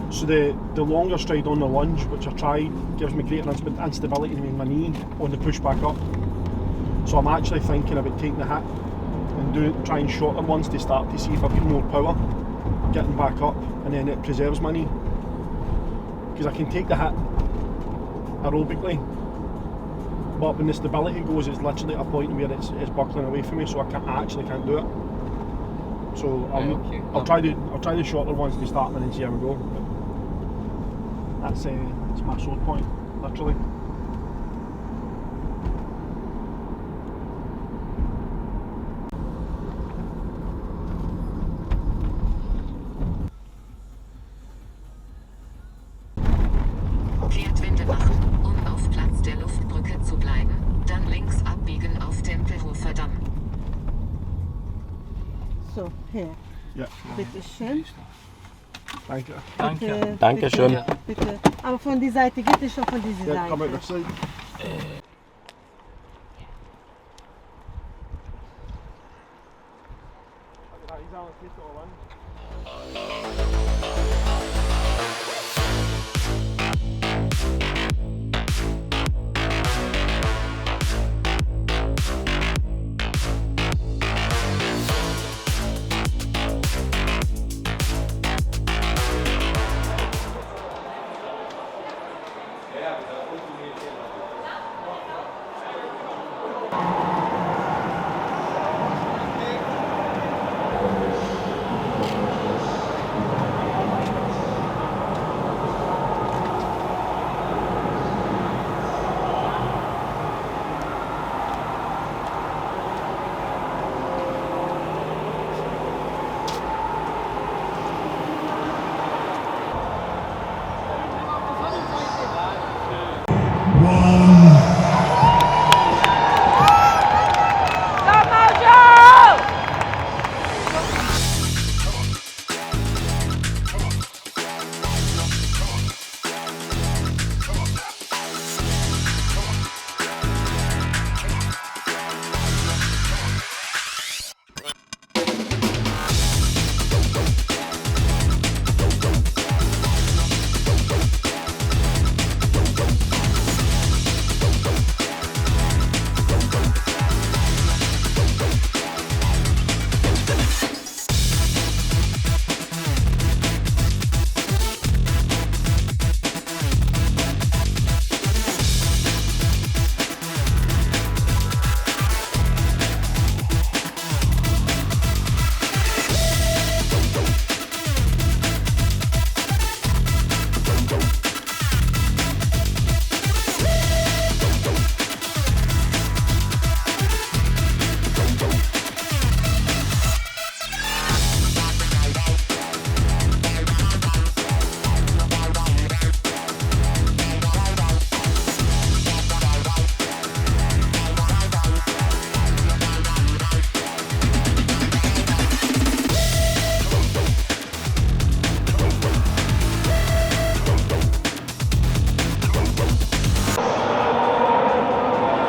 Speaker 4: So the longer stride on the lunge, which I tried, gives me greater instability in my knee on the push back up. So I'm actually thinking about taking the hit and trying shorter ones to start to see if I get more power getting back up, and then it preserves my knee. Because I can take the hit aerobically, but when the stability goes, it's literally at a point where it's buckling away from me, so I actually can't do it. So I'll try the shorter ones to start and then see how we go. That's my sore point, literally.
Speaker 7: Kehrtwende machen, auf Platz der Luftbrücke zu bleiben, dann links abbiegen auf Tempelhofer Damm.
Speaker 8: So, hier.
Speaker 4: Ja.
Speaker 8: Bitte schön.
Speaker 4: Danke.
Speaker 8: Bitte,
Speaker 2: Dankeschön.
Speaker 8: Bitte, bitte. Aber von der Seite, geht es schon von dieser
Speaker 4: Ja,
Speaker 8: Seite.
Speaker 4: kann man das sagen?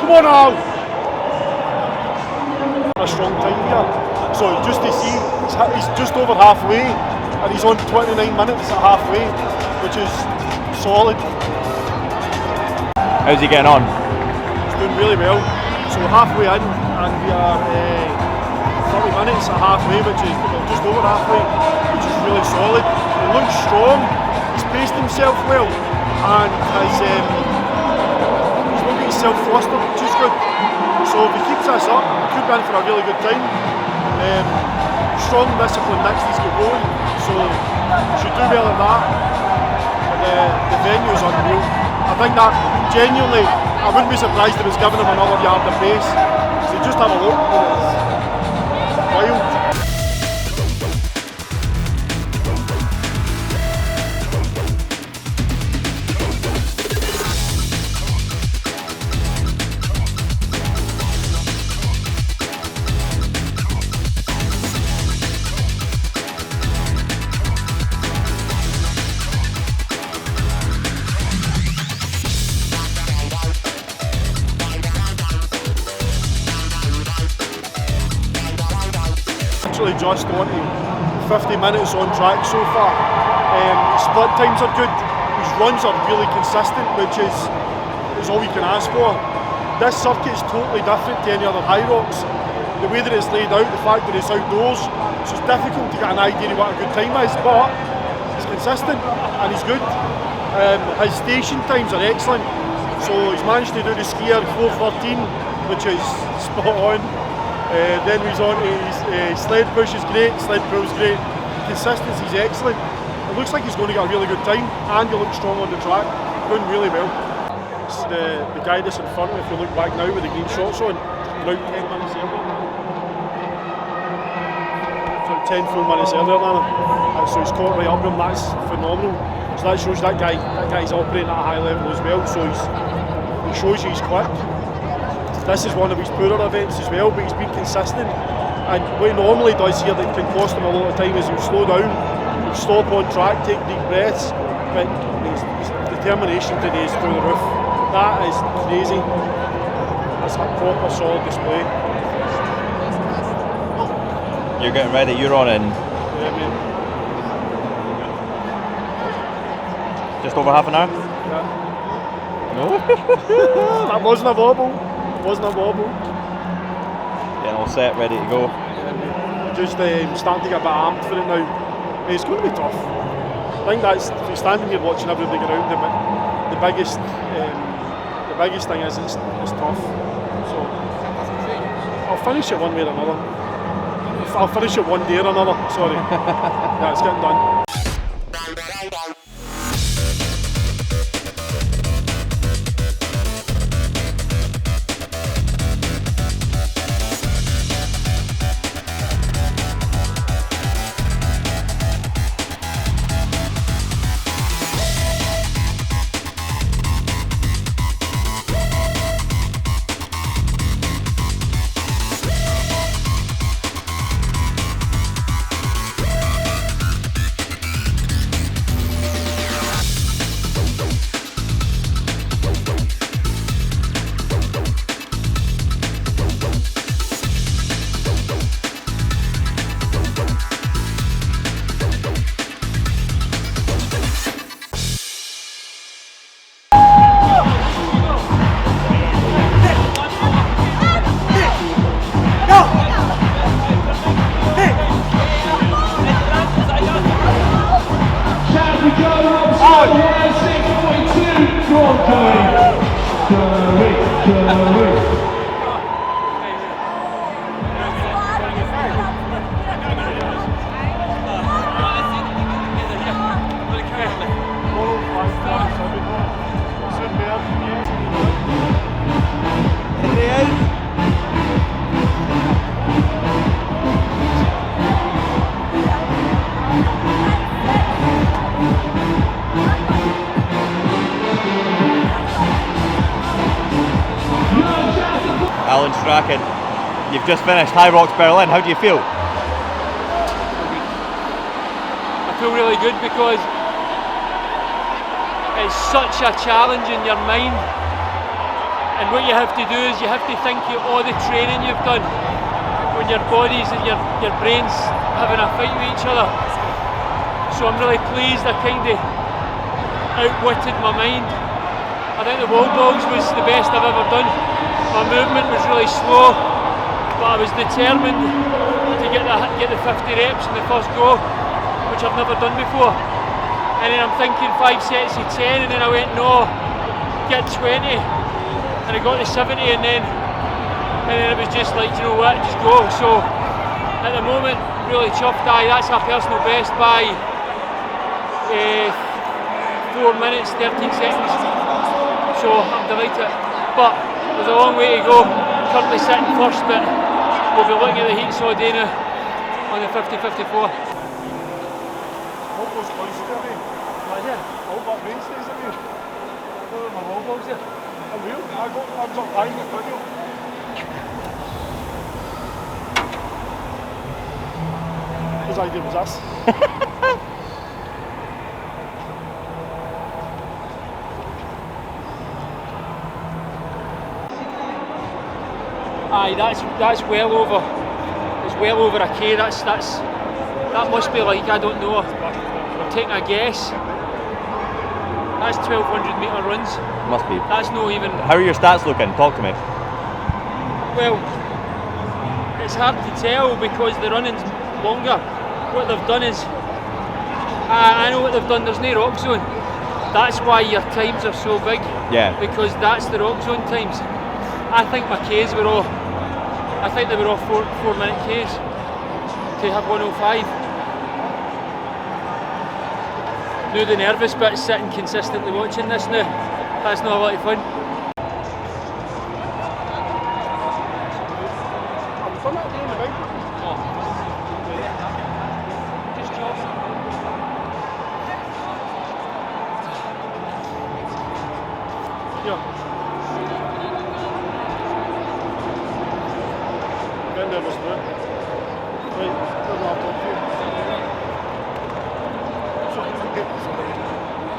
Speaker 4: Come on now! A strong time here. So just to see, he's just over halfway and he's on 29 minutes at halfway, which is solid.
Speaker 2: How's he getting on?
Speaker 4: He's doing really well. So halfway in and we are 30 minutes at halfway, which is just over halfway, which is really solid. He looks strong, he's paced himself well and has self-flustered, which is good. So if he keeps this up, he could be in for a really good time. Strong discipline next he's got going, so should do well at that. But the venue is unreal. I think that genuinely, I wouldn't be surprised if it's giving him another yard of pace. So just have a look, it's wild. adjust onto 50 minutes on track so far. His split times are good, his runs are really consistent, which is all you can ask for. This circuit is totally different to any other Hyrox. The way that it's laid out, the fact that it's outdoors, so it's difficult to get an idea of what a good time is, but he's consistent and he's good. His station times are excellent, so he's managed to do the skier 4:13, which is spot on. Then he's on to his sled push is great, sled pull is great, consistency is excellent. It looks like he's going to get a really good time, and he looks strong on the track, doing really well. It's the guy that's in front of me, if you look back now with the green shorts on, about 10 minutes earlier. So 10 full minutes earlier than him. So he's caught right up with him, that's phenomenal. So that shows that guy's operating at a high level as well, so he shows you he's quick. This is one of his poorer events as well, but he's been consistent. And what he normally does here that can cost him a lot of time is he'll slow down, he'll stop on track, take deep breaths, but his determination today is through the roof. That is crazy. That's a proper solid display.
Speaker 2: You're getting ready, you're on in
Speaker 4: Yeah, mate.
Speaker 2: just over half an hour?
Speaker 4: Yeah.
Speaker 2: No?
Speaker 4: That wasn't a wobble. Wasn't a wobble.
Speaker 2: Getting all set, ready to go.
Speaker 4: Just starting to get a bit amped for it now. It's going to be tough. I think that's, if you're standing here watching everything around him, the biggest thing is it's tough. So I'll finish it one way or another. I'll finish it one day or another. Sorry. Yeah, it's getting done.
Speaker 2: You've just finished Hyrox Berlin, how do you feel?
Speaker 3: I feel really good because it's such a challenge in your mind, and what you have to do is you have to think of all the training you've done when your bodies and your brains having a fight with each other. So I'm really pleased I kind of outwitted my mind. I think the wall balls was the best I've ever done. My movement was really slow, but I was determined to get the 50 reps in the first go, which I've never done before. And then I'm thinking 5 sets of 10, and then I went no, get 20, and I got to 70, and then it was just like, you know what, just go. So at the moment, really chuffed. That's a personal best by 4 minutes 13 seconds. So I'm delighted, but there's a long way to go. Currently sitting first, but we'll be looking at the heats all day now on the 50-54.
Speaker 4: Almost close to me. All but mainstays at me. What are my wall balls there? I'm real. I was up lying with video. Whose idea was this?
Speaker 3: Aye, that's well over. It's well over a K. That must be like, I don't know, I'm taking a guess. That's 1,200 metre runs.
Speaker 2: Must be.
Speaker 3: That's not even.
Speaker 2: How are your stats looking? Talk to me.
Speaker 3: Well, it's hard to tell because the running's longer. What they've done is, I know what they've done. There's no rock zone. That's why your times are so big.
Speaker 2: Yeah.
Speaker 3: Because that's the rock zone times. I think my Ks were all. I think they were all 4-minute Ks to have 105. Now the nervous bit's sitting consistently watching this now. That's not a lot of fun.
Speaker 4: I've done that again, the big.
Speaker 3: Just job.
Speaker 4: Yeah. Getting nervous now. Right, there's our top view.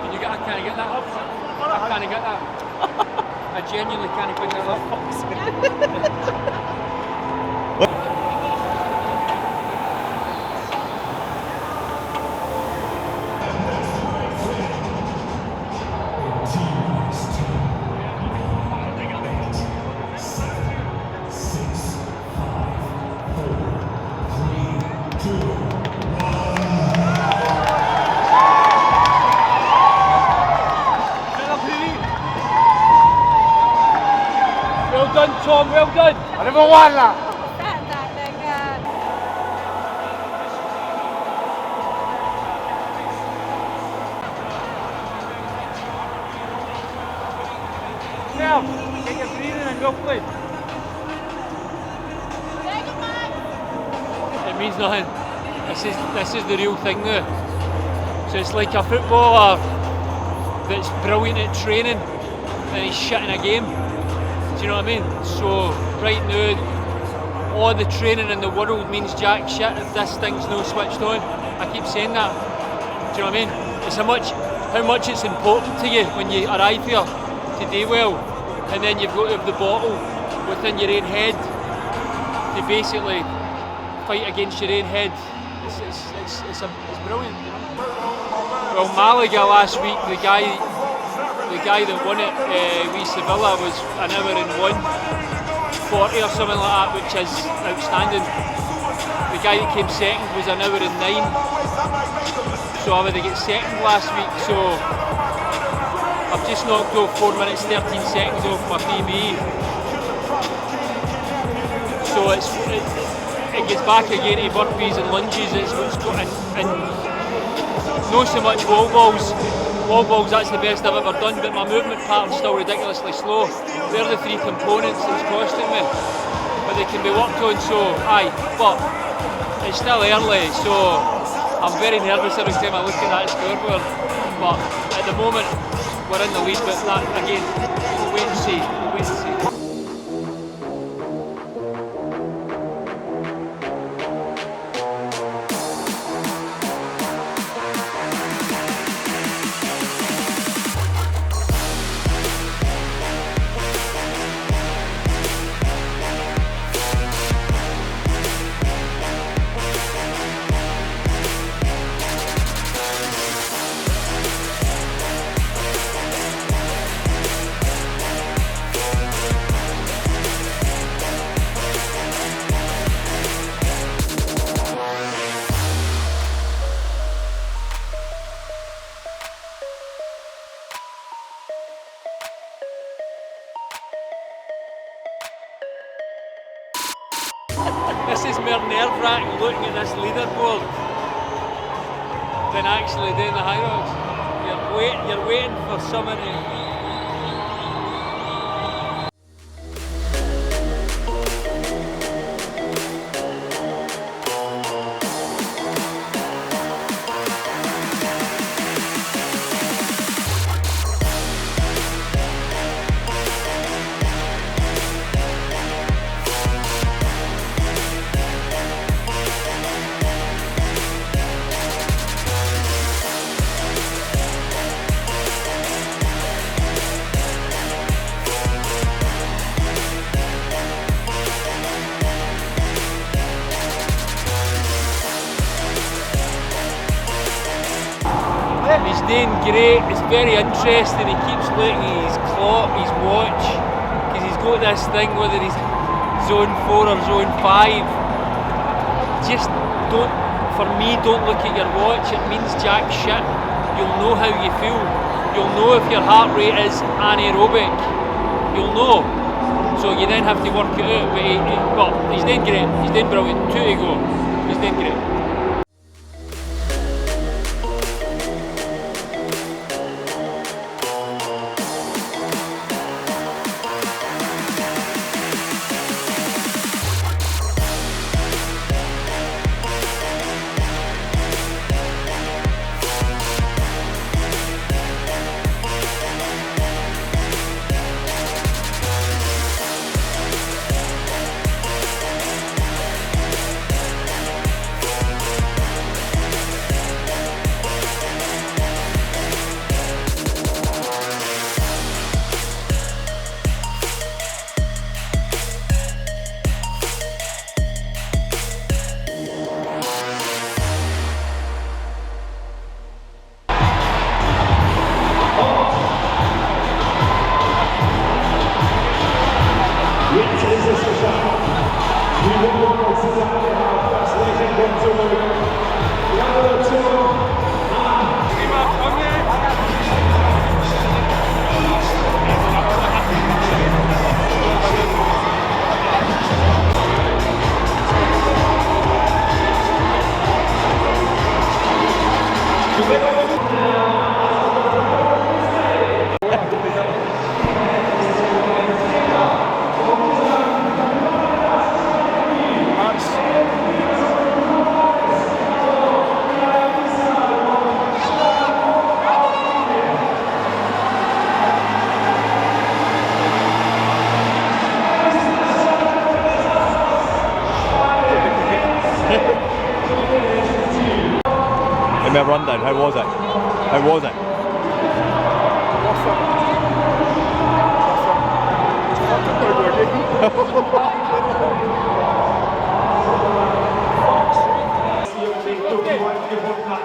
Speaker 3: Can you get? I can't get that up. I can't get that. I genuinely can't pick that up. Well done, Tom, well done.
Speaker 4: I never won that.
Speaker 3: Now, get your breathing and go play. It means nothing. This is the real thing now. So it's like a footballer that's brilliant at training and he's shit in a game. Do you know what I mean? So right now, all the training in the world means jack shit if this thing's no switched on. I keep saying that. Do you know what I mean? It's how much it's important to you when you arrive here to do well, and then you've got to have the bottle within your own head to basically fight against your own head. It's brilliant. Well, Malaga last week, the guy that won it, with Sevilla, was an hour and 1:40 or something like that, which is outstanding. The guy that came second was an hour and 9. So I would have got second last week. So I've just knocked off 4 minutes 13 seconds off my PB. So it gets back again to burpees and lunges. It's what's got and not so much wall balls. Wall balls, that's the best I've ever done, but my movement pattern's still ridiculously slow. They're the 3 components that's costing me, but they can be worked on. So aye, but it's still early, so I'm very nervous every time I look at that scoreboard. But at the moment, we're in the lead, but that again, we'll wait and see. We'll wait and see. This is more nerve-wracking looking at this leaderboard than actually doing the Hyrox. You're waiting for someone to. great, it's very interesting. He keeps looking at his clock, his watch, because he's got this thing whether he's zone 4 or zone 5. Just don't, for me, don't look at your watch, it means jack shit. You'll know how you feel. You'll know if your heart rate is anaerobic. You'll know. So you then have to work it out. But he's doing great, he's doing brilliant. 2 to go, he's doing great.
Speaker 2: Give me a rundown, how was it? How was it?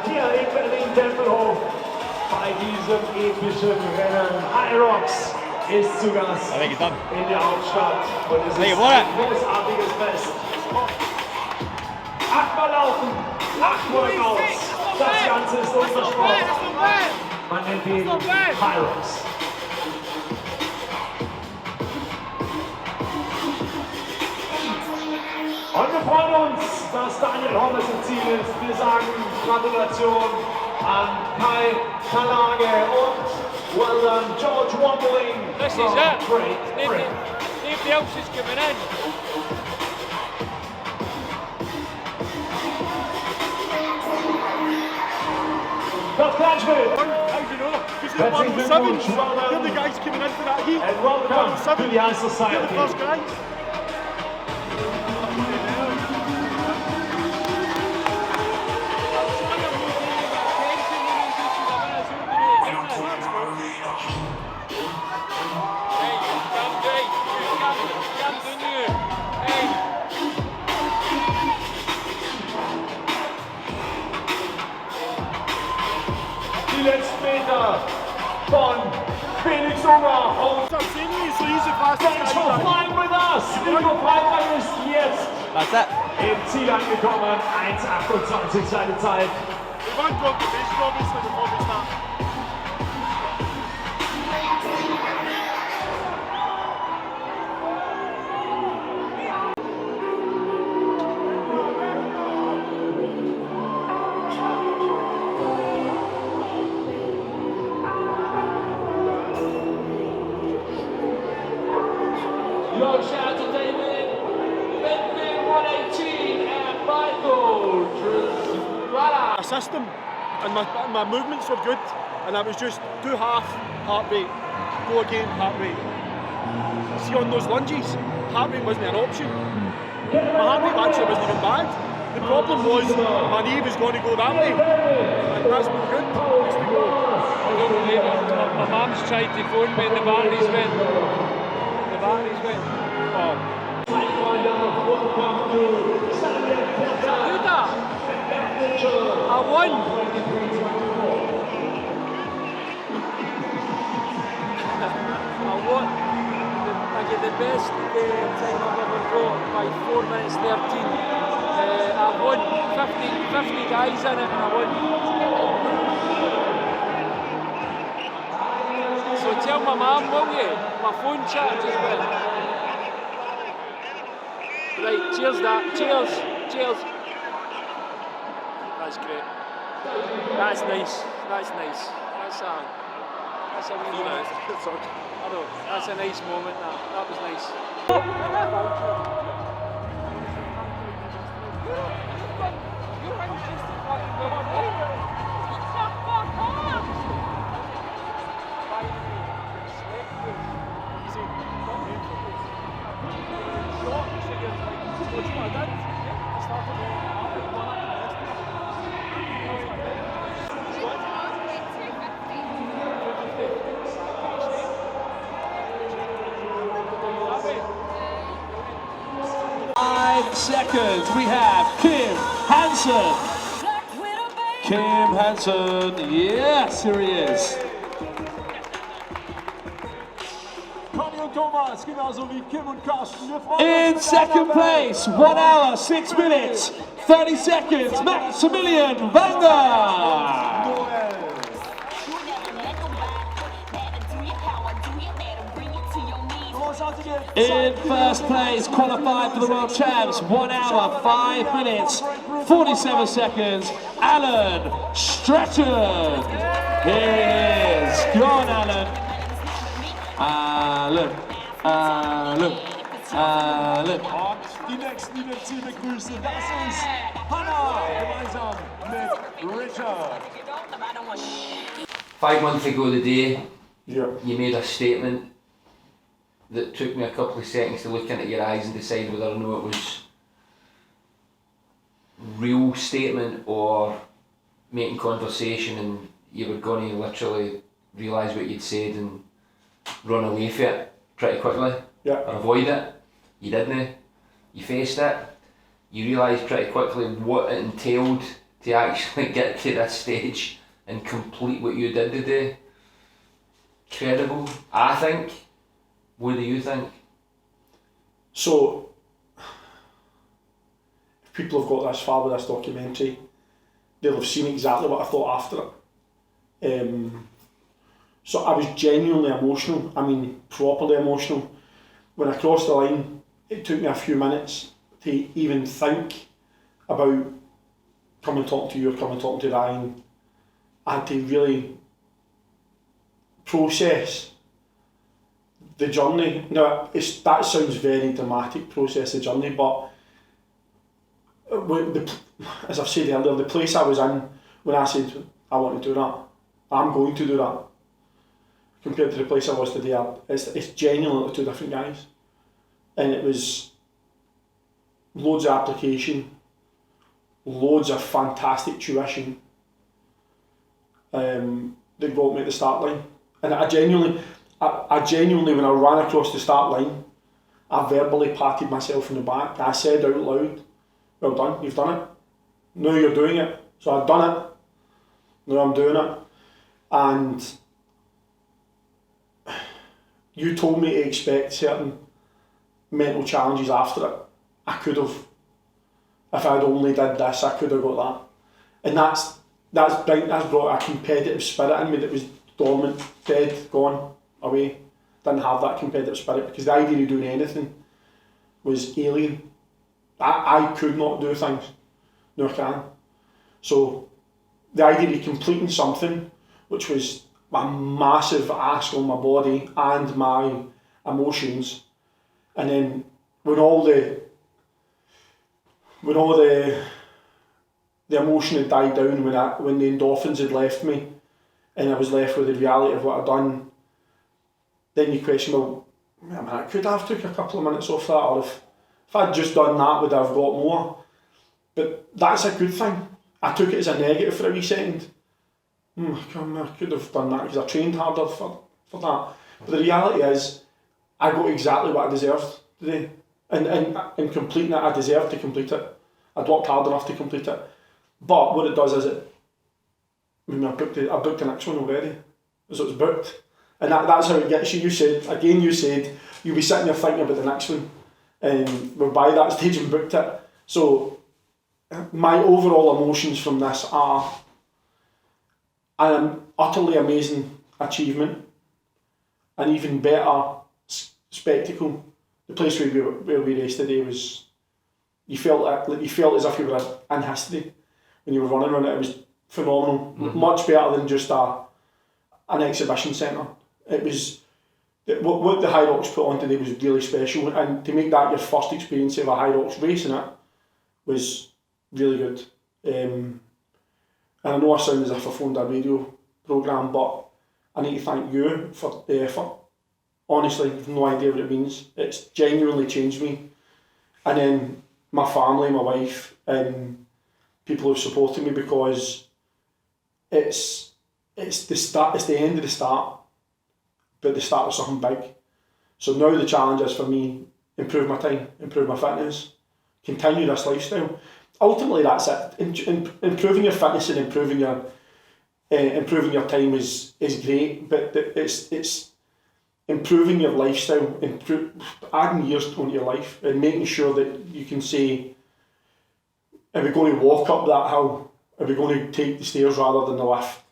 Speaker 9: Hier in Berlin-Tempelhof bei diesem epischen Rennen. Hyrox ist zu Gast in der Hauptstadt und es ist ein großartiges Fest. 8-mal laufen, 8 Workouts, das Ganze ist unser Sport. Man nennt ihn Hyrox. Und wir freuen uns, dass Daniel Holmes im Ziel ist. Wir sagen Gratulation an Kai Talage und well done George Wobbling.
Speaker 3: This is it. Nobody else is coming in.
Speaker 9: Das Klatschbild.
Speaker 4: How do you know? Because they're 107s. They're the guys coming in for that heat.
Speaker 9: And welcome to the High
Speaker 4: They're the
Speaker 9: Society.
Speaker 4: first guys.
Speaker 9: Die letzten Meter von Felix Unger und
Speaker 4: I'm saying he's the easy fastest
Speaker 9: Thanks
Speaker 4: guy.
Speaker 9: for flying with us. Nico Breitmann ist jetzt
Speaker 2: That's it.
Speaker 9: im Ziel angekommen. 1,28 seine Zeit.
Speaker 4: We won't drop the base, obviously, before we start.
Speaker 9: Your shout to David. Benfica 118 and Michael Drusvara.
Speaker 4: A system, and my movements were good, and I was just do half heart rate, go again heart rate. See on those lunges, heart rate wasn't an option. My heart rate actually wasn't even bad. The problem was my knee was going to go that way, and that's been good. It's to go.
Speaker 3: I don't believe it. My mum's tried to phone me and the batteries went. The batteries went. Oh. Who that? I won. the best time I've ever got by 4 minutes 13. I won 50 guys in it and I won. So tell my mum, will you? My phone charge as well. Right, cheers that. Cheers. Cheers. That's great. That's nice. That's nice. That's a really nice. I know. That's a nice moment. That was nice.
Speaker 9: Seconds, we have Kim Hansen. Kim Hansen, yes, here he is. In second place, 1 hour, 6 minutes, 30 seconds, Maximilian Vanger. In first place, qualified for the World Champs, 1 hour, 5 minutes, 47 seconds, Alan Stratton. Here he is. Go on, Alan. Alan.
Speaker 10: Und die nächsten, die wir zu begrüßen, das ist Hannah, gemeinsam mit Richard.
Speaker 1: 5 months ago today,
Speaker 4: Yeah.
Speaker 1: you made a statement that took me a couple of seconds to look into your eyes and decide whether or not it was real statement or making conversation, and you were going to literally realise what you'd said and run away from it pretty quickly,
Speaker 4: Yeah.
Speaker 1: or avoid it. You didn't. You faced it. You realised pretty quickly what it entailed to actually get to this stage and complete what you did today. Credible, I think. What do you think?
Speaker 4: So, if people have got this far with this documentary, they'll have seen exactly what I thought after it. So I was genuinely emotional, I mean properly emotional. When I crossed the line, it took me a few minutes to even think about coming and talking to you or coming and talking to Ryan. I had to really process the journey. Now, that sounds very dramatic, process the journey, but as I've said earlier, the place I was in when I said I want to do that, I'm going to do that, compared to the place I was today, it's genuinely two different guys. And it was loads of application, loads of fantastic tuition that got me at the start line. And I genuinely, when I ran across the start line, I verbally patted myself on the back. I said out loud, well done, you've done it. Now you're doing it. So I've done it. Now I'm doing it. And you told me to expect certain mental challenges after it. I could have. If I'd only did this, I could have got that. And that's brought a competitive spirit in me that was dormant, dead, gone, away. Didn't have that competitive spirit because the idea of doing anything was alien. I could not do things. No, I can. So the idea of completing something, which was a massive ask on my body and my emotions, and then when all the emotion had died down, when the endorphins had left me, and I was left with the reality of what I'd done, then you question, well, I could have took a couple of minutes off that, or if I'd just done that, would I have got more? But that's a good thing. I took it as a negative for a wee second. I could have done that because I trained harder for that. But the reality is, I got exactly what I deserved today. And completing it, I deserved to complete it. I'd worked hard enough to complete it. But what it does is I booked the next one already. So it's booked. And that's how it gets you. You said you'll be sitting there thinking about the next one, and we're by that stage and booked it. So my overall emotions from this are an utterly amazing achievement, an even better spectacle. The place where we raced today was, you felt as if you were in history when you were running around it. It was phenomenal, much better than just an exhibition centre. It was what the Hyrox put on today was really special, and to make that your first experience of a Hyrox race in it was really good. And I know I sound as if I phoned a radio programme, but I need to thank you for the effort. Honestly, I've no idea what it means. It's genuinely changed me. And then my family, my wife, and people who've supported me, because it's the start. It's the end of the start, but the start of something big. So now the challenge is for me: improve my time, improve my fitness, continue this lifestyle. Ultimately, that's it. Improving your fitness and improving your time is great, but it's improving your lifestyle, adding years onto your life, and making sure that you can say, are we going to walk up that hill? Are we going to take the stairs rather than the lift?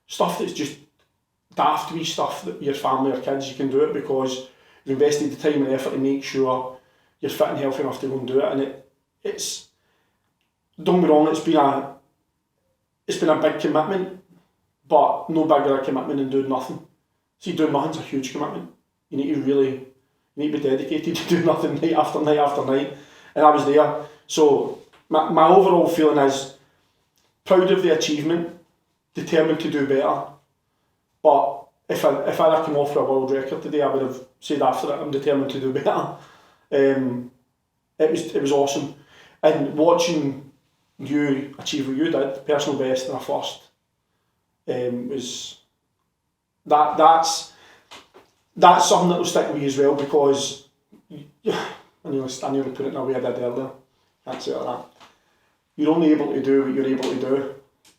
Speaker 4: Stuff that's just daft wee stuff that your family or kids, you can do it because you've invested the time and effort to make sure you're fit and healthy enough to go and do it. And it's don't get me wrong, it's been a big commitment, but no bigger a commitment than doing nothing. See, doing nothing's a huge commitment. You need to be dedicated to do nothing night after night after night. And I was there. So my overall feeling is proud of the achievement, determined to do better. But if I had come off for a world record today, I would have said after it, I'm determined to do better. It was awesome. And watching you achieve what you did, personal best in a first, was that's something that will stick with you as well, because I nearly put it in a way I did earlier. Can't say it like that. You're only able to do what you're able to do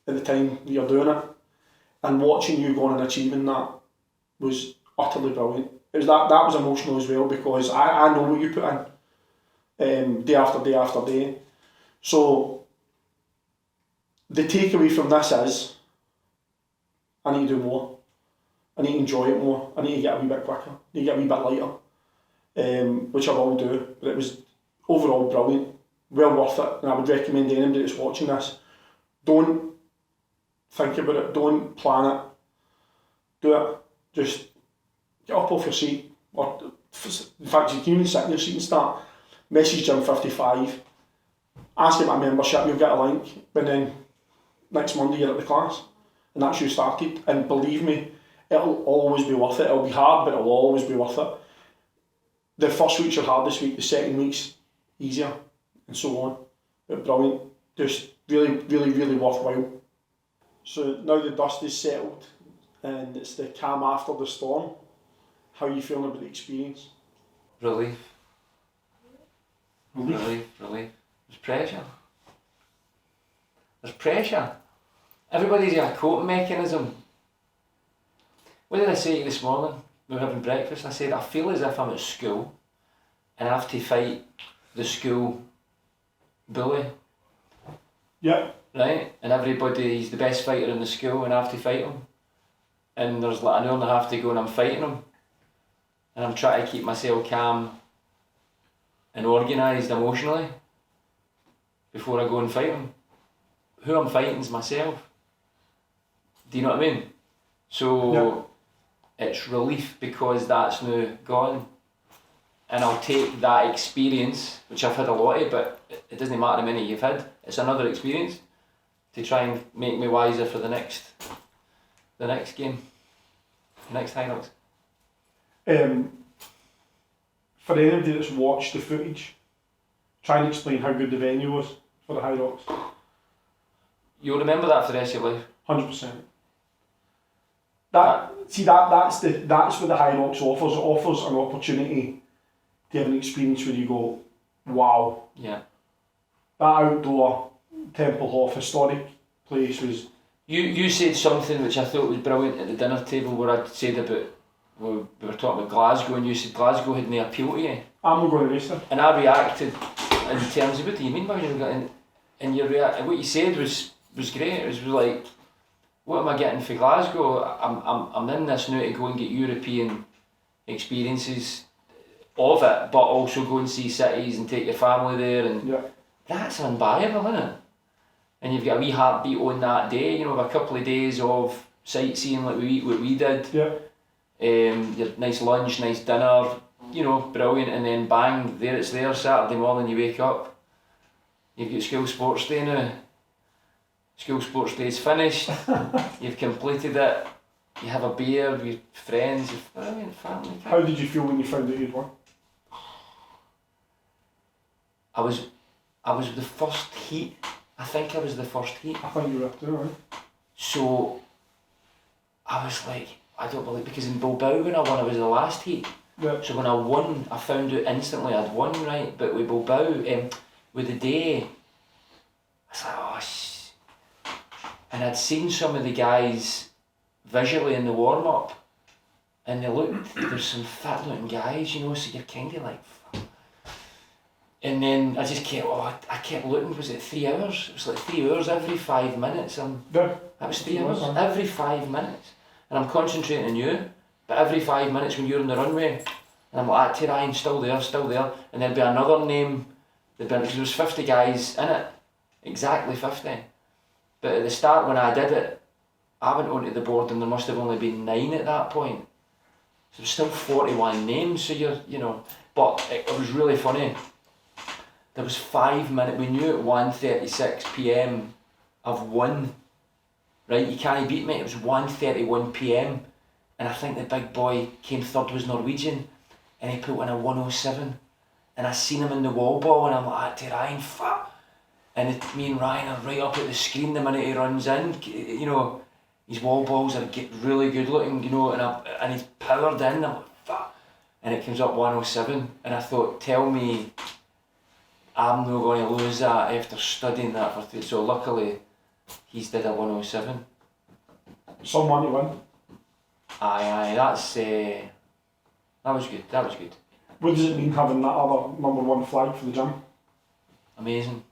Speaker 4: at the time that you're doing it, and watching you going and achieving that was utterly brilliant. It was that was emotional as well, because I know what you put in day after day after day. So the takeaway from this is I need to do more. I need to enjoy it more. I need to get a wee bit quicker. I need to get a wee bit lighter, which I will do. But it was overall brilliant, well worth it, and I would recommend anybody that's watching this, don't think about it, don't plan it, do it. Just get up off your seat, or in fact you can even sit in your seat and start. Message Gym 55, ask about membership, you'll get a link, and then next Monday you're at the class, and that's you started. And believe me, it'll always be worth it. It'll be hard, but it'll always be worth it. The first week's your hardest week, the second week's easier, and so on. But brilliant, just really, really, really worthwhile. So now the dust is settled, and it's the calm after the storm. How are you feeling about the experience?
Speaker 1: Relief. Relief. There's pressure. There's pressure. Everybody's got a coping mechanism. What did I say to you this morning? We were having breakfast. I said, I feel as if I'm at school and I have to fight the school bully.
Speaker 4: Yeah.
Speaker 1: Right? And everybody's the best fighter in the school and I have to fight him. And there's like an hour and a half to go and I'm fighting him. And I'm trying to keep myself calm and organised emotionally before I go and fight him. Who I'm fighting is myself. Do you know what I mean? So it's relief because that's now gone. And I'll take that experience, which I've had a lot of, but it doesn't matter how many you've had, it's another experience to try and make me wiser for the next game, the next Hyrox.
Speaker 4: For anybody that's watched the footage, try and explain how good the venue was for the Hyrox.
Speaker 1: You'll remember that for the rest of your life.
Speaker 4: 100%. That's what the Hyrox offers. It offers an opportunity to have an experience where you go, wow.
Speaker 1: Yeah.
Speaker 4: That outdoor Templehof historic place was...
Speaker 1: You said something which I thought was brilliant at the dinner table, where I'd said about we were talking about Glasgow, and you said Glasgow had no appeal to you.
Speaker 4: I'm not going to race there.
Speaker 1: And I reacted in terms of, what do you mean by you? And what you said was great. It was like, what am I getting for Glasgow? I'm in this now to go and get European experiences of it, but also go and see cities and take your family there, and
Speaker 4: Yeah.
Speaker 1: that's unbuyable, isn't it? And you've got a wee heartbeat on that day, you know, with a couple of days of sightseeing like what we did.
Speaker 4: Yeah.
Speaker 1: Your nice lunch, nice dinner, you know, brilliant, and then bang, there it's there, Saturday morning you wake up, you've got school sports day now, school sports day's finished, you've completed it, you have a beer with your friends, you've brilliant family.
Speaker 4: How did you feel when you found out you'd won?
Speaker 1: I was the first heat, I think I was the first heat.
Speaker 4: I thought you were up there, right?
Speaker 1: So I was like, I don't believe, because in Bilbao when I won, I was the last heat.
Speaker 4: Yeah.
Speaker 1: So when I won, I found out instantly I'd won, right? But with Bilbao, with the day, I was like, oh, and I'd seen some of the guys visually in the warm-up, and they looked, there's some fat-looking guys, you know, so you're kind of like, fuck. And then I just kept, I kept looking, was it 3 hours? It was like 3 hours every 5 minutes.
Speaker 4: Yeah.
Speaker 1: That was 3 hours, every 5 minutes. And I'm concentrating on you, but every 5 minutes when you're on the runway, and I'm like, Ryan, still there, and there'd be another name, there was 50 guys in it, exactly 50. But at the start when I did it, I went onto the board and there must have only been 9 at that point. So there's still 41 names, so you know, but it was really funny. There was 5 minutes, we knew at 1:36 PM I've won. Right, you can't beat me. It was 1:31 PM, and I think the big boy came third was Norwegian, and he put in a 1:07, and I seen him in the wall ball, and I'm like, Ryan, fuck. And me and Ryan are right up at the screen the minute he runs in. You know, his wall balls are really good looking, you know, and he's powered in. I'm like, fuck, and it comes up 1:07, and I thought, tell me, I'm not going to lose that after studying that for 3. So luckily, he's did a 1:07.
Speaker 4: Someone to win.
Speaker 1: Aye, that's that was good. That was good.
Speaker 4: What does it mean having that other #1 flag for the gym?
Speaker 1: Amazing.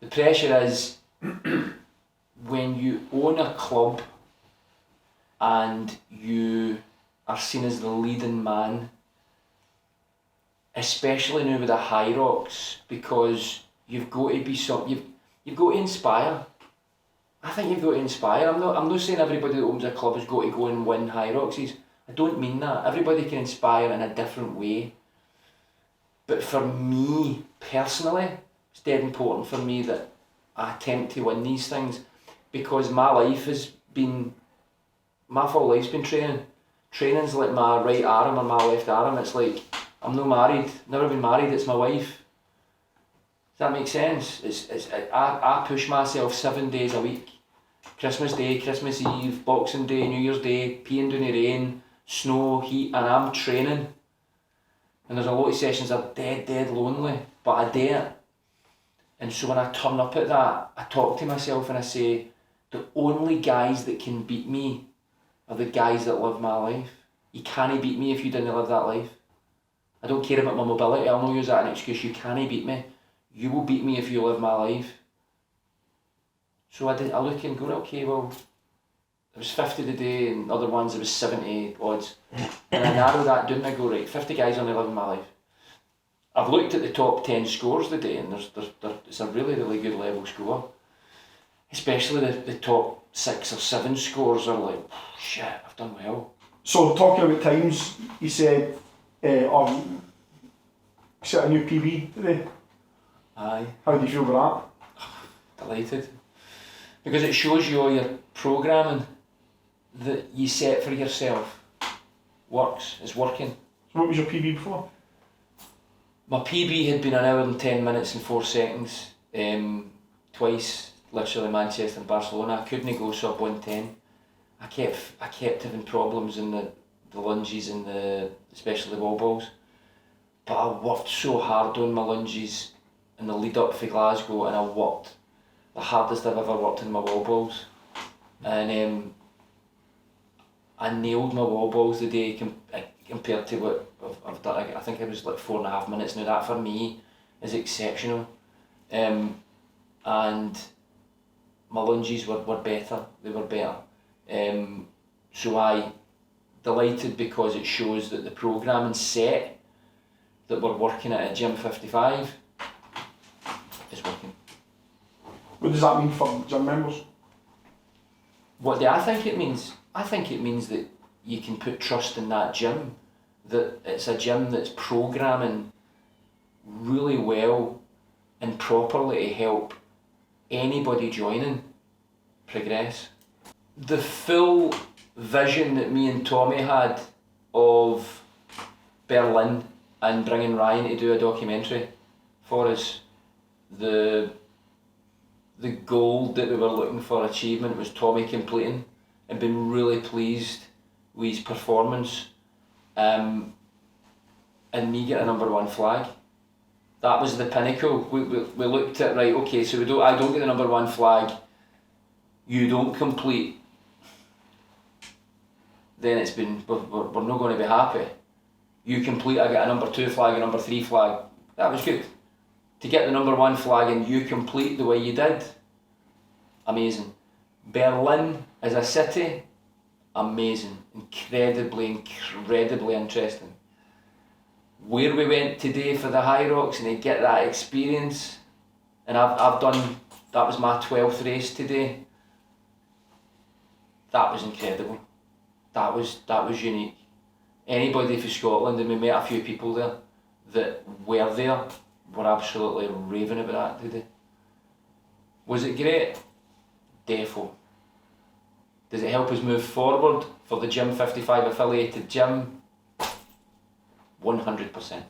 Speaker 1: The pressure is when you own a club and you are seen as the leading man, especially now with a Hyrox, because you've got to be you've got to inspire. I think you've got to inspire. I'm not saying everybody that owns a club has got to go and win Hyroxes. I don't mean that. Everybody can inspire in a different way. But for me personally, it's dead important for me that I attempt to win these things, because my life has been, my full life's been training. Training's like my right arm or my left arm. It's like, I'm not married, never been married, it's my wife. Does that make sense? I push myself 7 days a week. Christmas Day, Christmas Eve, Boxing Day, New Year's Day, peeing down the rain, snow, heat, and I'm training. And there's a lot of sessions that are dead lonely, but I do it. And so when I turn up at that, I talk to myself and I say, the only guys that can beat me are the guys that live my life. You can't beat me if you didn't live that life. I don't care about my mobility, I'll not use that as an excuse. You can't beat me. You will beat me if you live my life. So I look and go, okay, well, it was 50 today, and other ones it was 70 odds. And I narrow that down and I go, right, 50 guys only living my life. I've looked at the top 10 scores today, and it's a really good level score. Especially the top 6 or 7 scores are like, oh, shit, I've done well.
Speaker 4: So talking about times, you said, set a new PB today.
Speaker 1: Aye.
Speaker 4: How do you feel about
Speaker 1: that? Delighted. Because it shows you all your programming that you set for yourself works, is working.
Speaker 4: So what was your PB before?
Speaker 1: My PB had been 1 hour and 10 minutes and 4 seconds, twice, literally Manchester and Barcelona. I couldn't go sub 110. I kept having problems in the lunges and especially the wall balls. But I worked so hard on my lunges in the lead up for Glasgow, and I worked the hardest I've ever worked in my wall balls. And I nailed my wall balls the day compared to what I've done. I think it was like 4.5 minutes. Now that for me is exceptional. And my lunges were better. They were better. So I delighted because it shows that the programming set that we're working at Gym 55 is working.
Speaker 4: What does that mean for gym members?
Speaker 1: What do I think it means? I think it means that you can put trust in that gym, that it's a gym that's programming really well and properly to help anybody joining progress. The full vision that me and Tommy had of Berlin and bringing Ryan to do a documentary for us, the goal that we were looking for achievement was Tommy completing and been really pleased with his performance, and me getting a #1 flag. That was the pinnacle. We looked at, right, okay, so I don't get the #1 flag, you don't complete, then we're not going to be happy. You complete, I get a #2 flag, a #3 flag. That was good. To get the #1 flag and you complete the way you did, amazing. Berlin as a city, amazing. Incredibly interesting. Where we went today for the Hyrox and to get that experience, and I've done, that was my 12th race today. That was incredible. That was unique. Anybody from Scotland, and we met a few people there that were there, were absolutely raving about that today. Was it great? Defo. Does it help us move forward for the Gym 55 affiliated gym? 100%.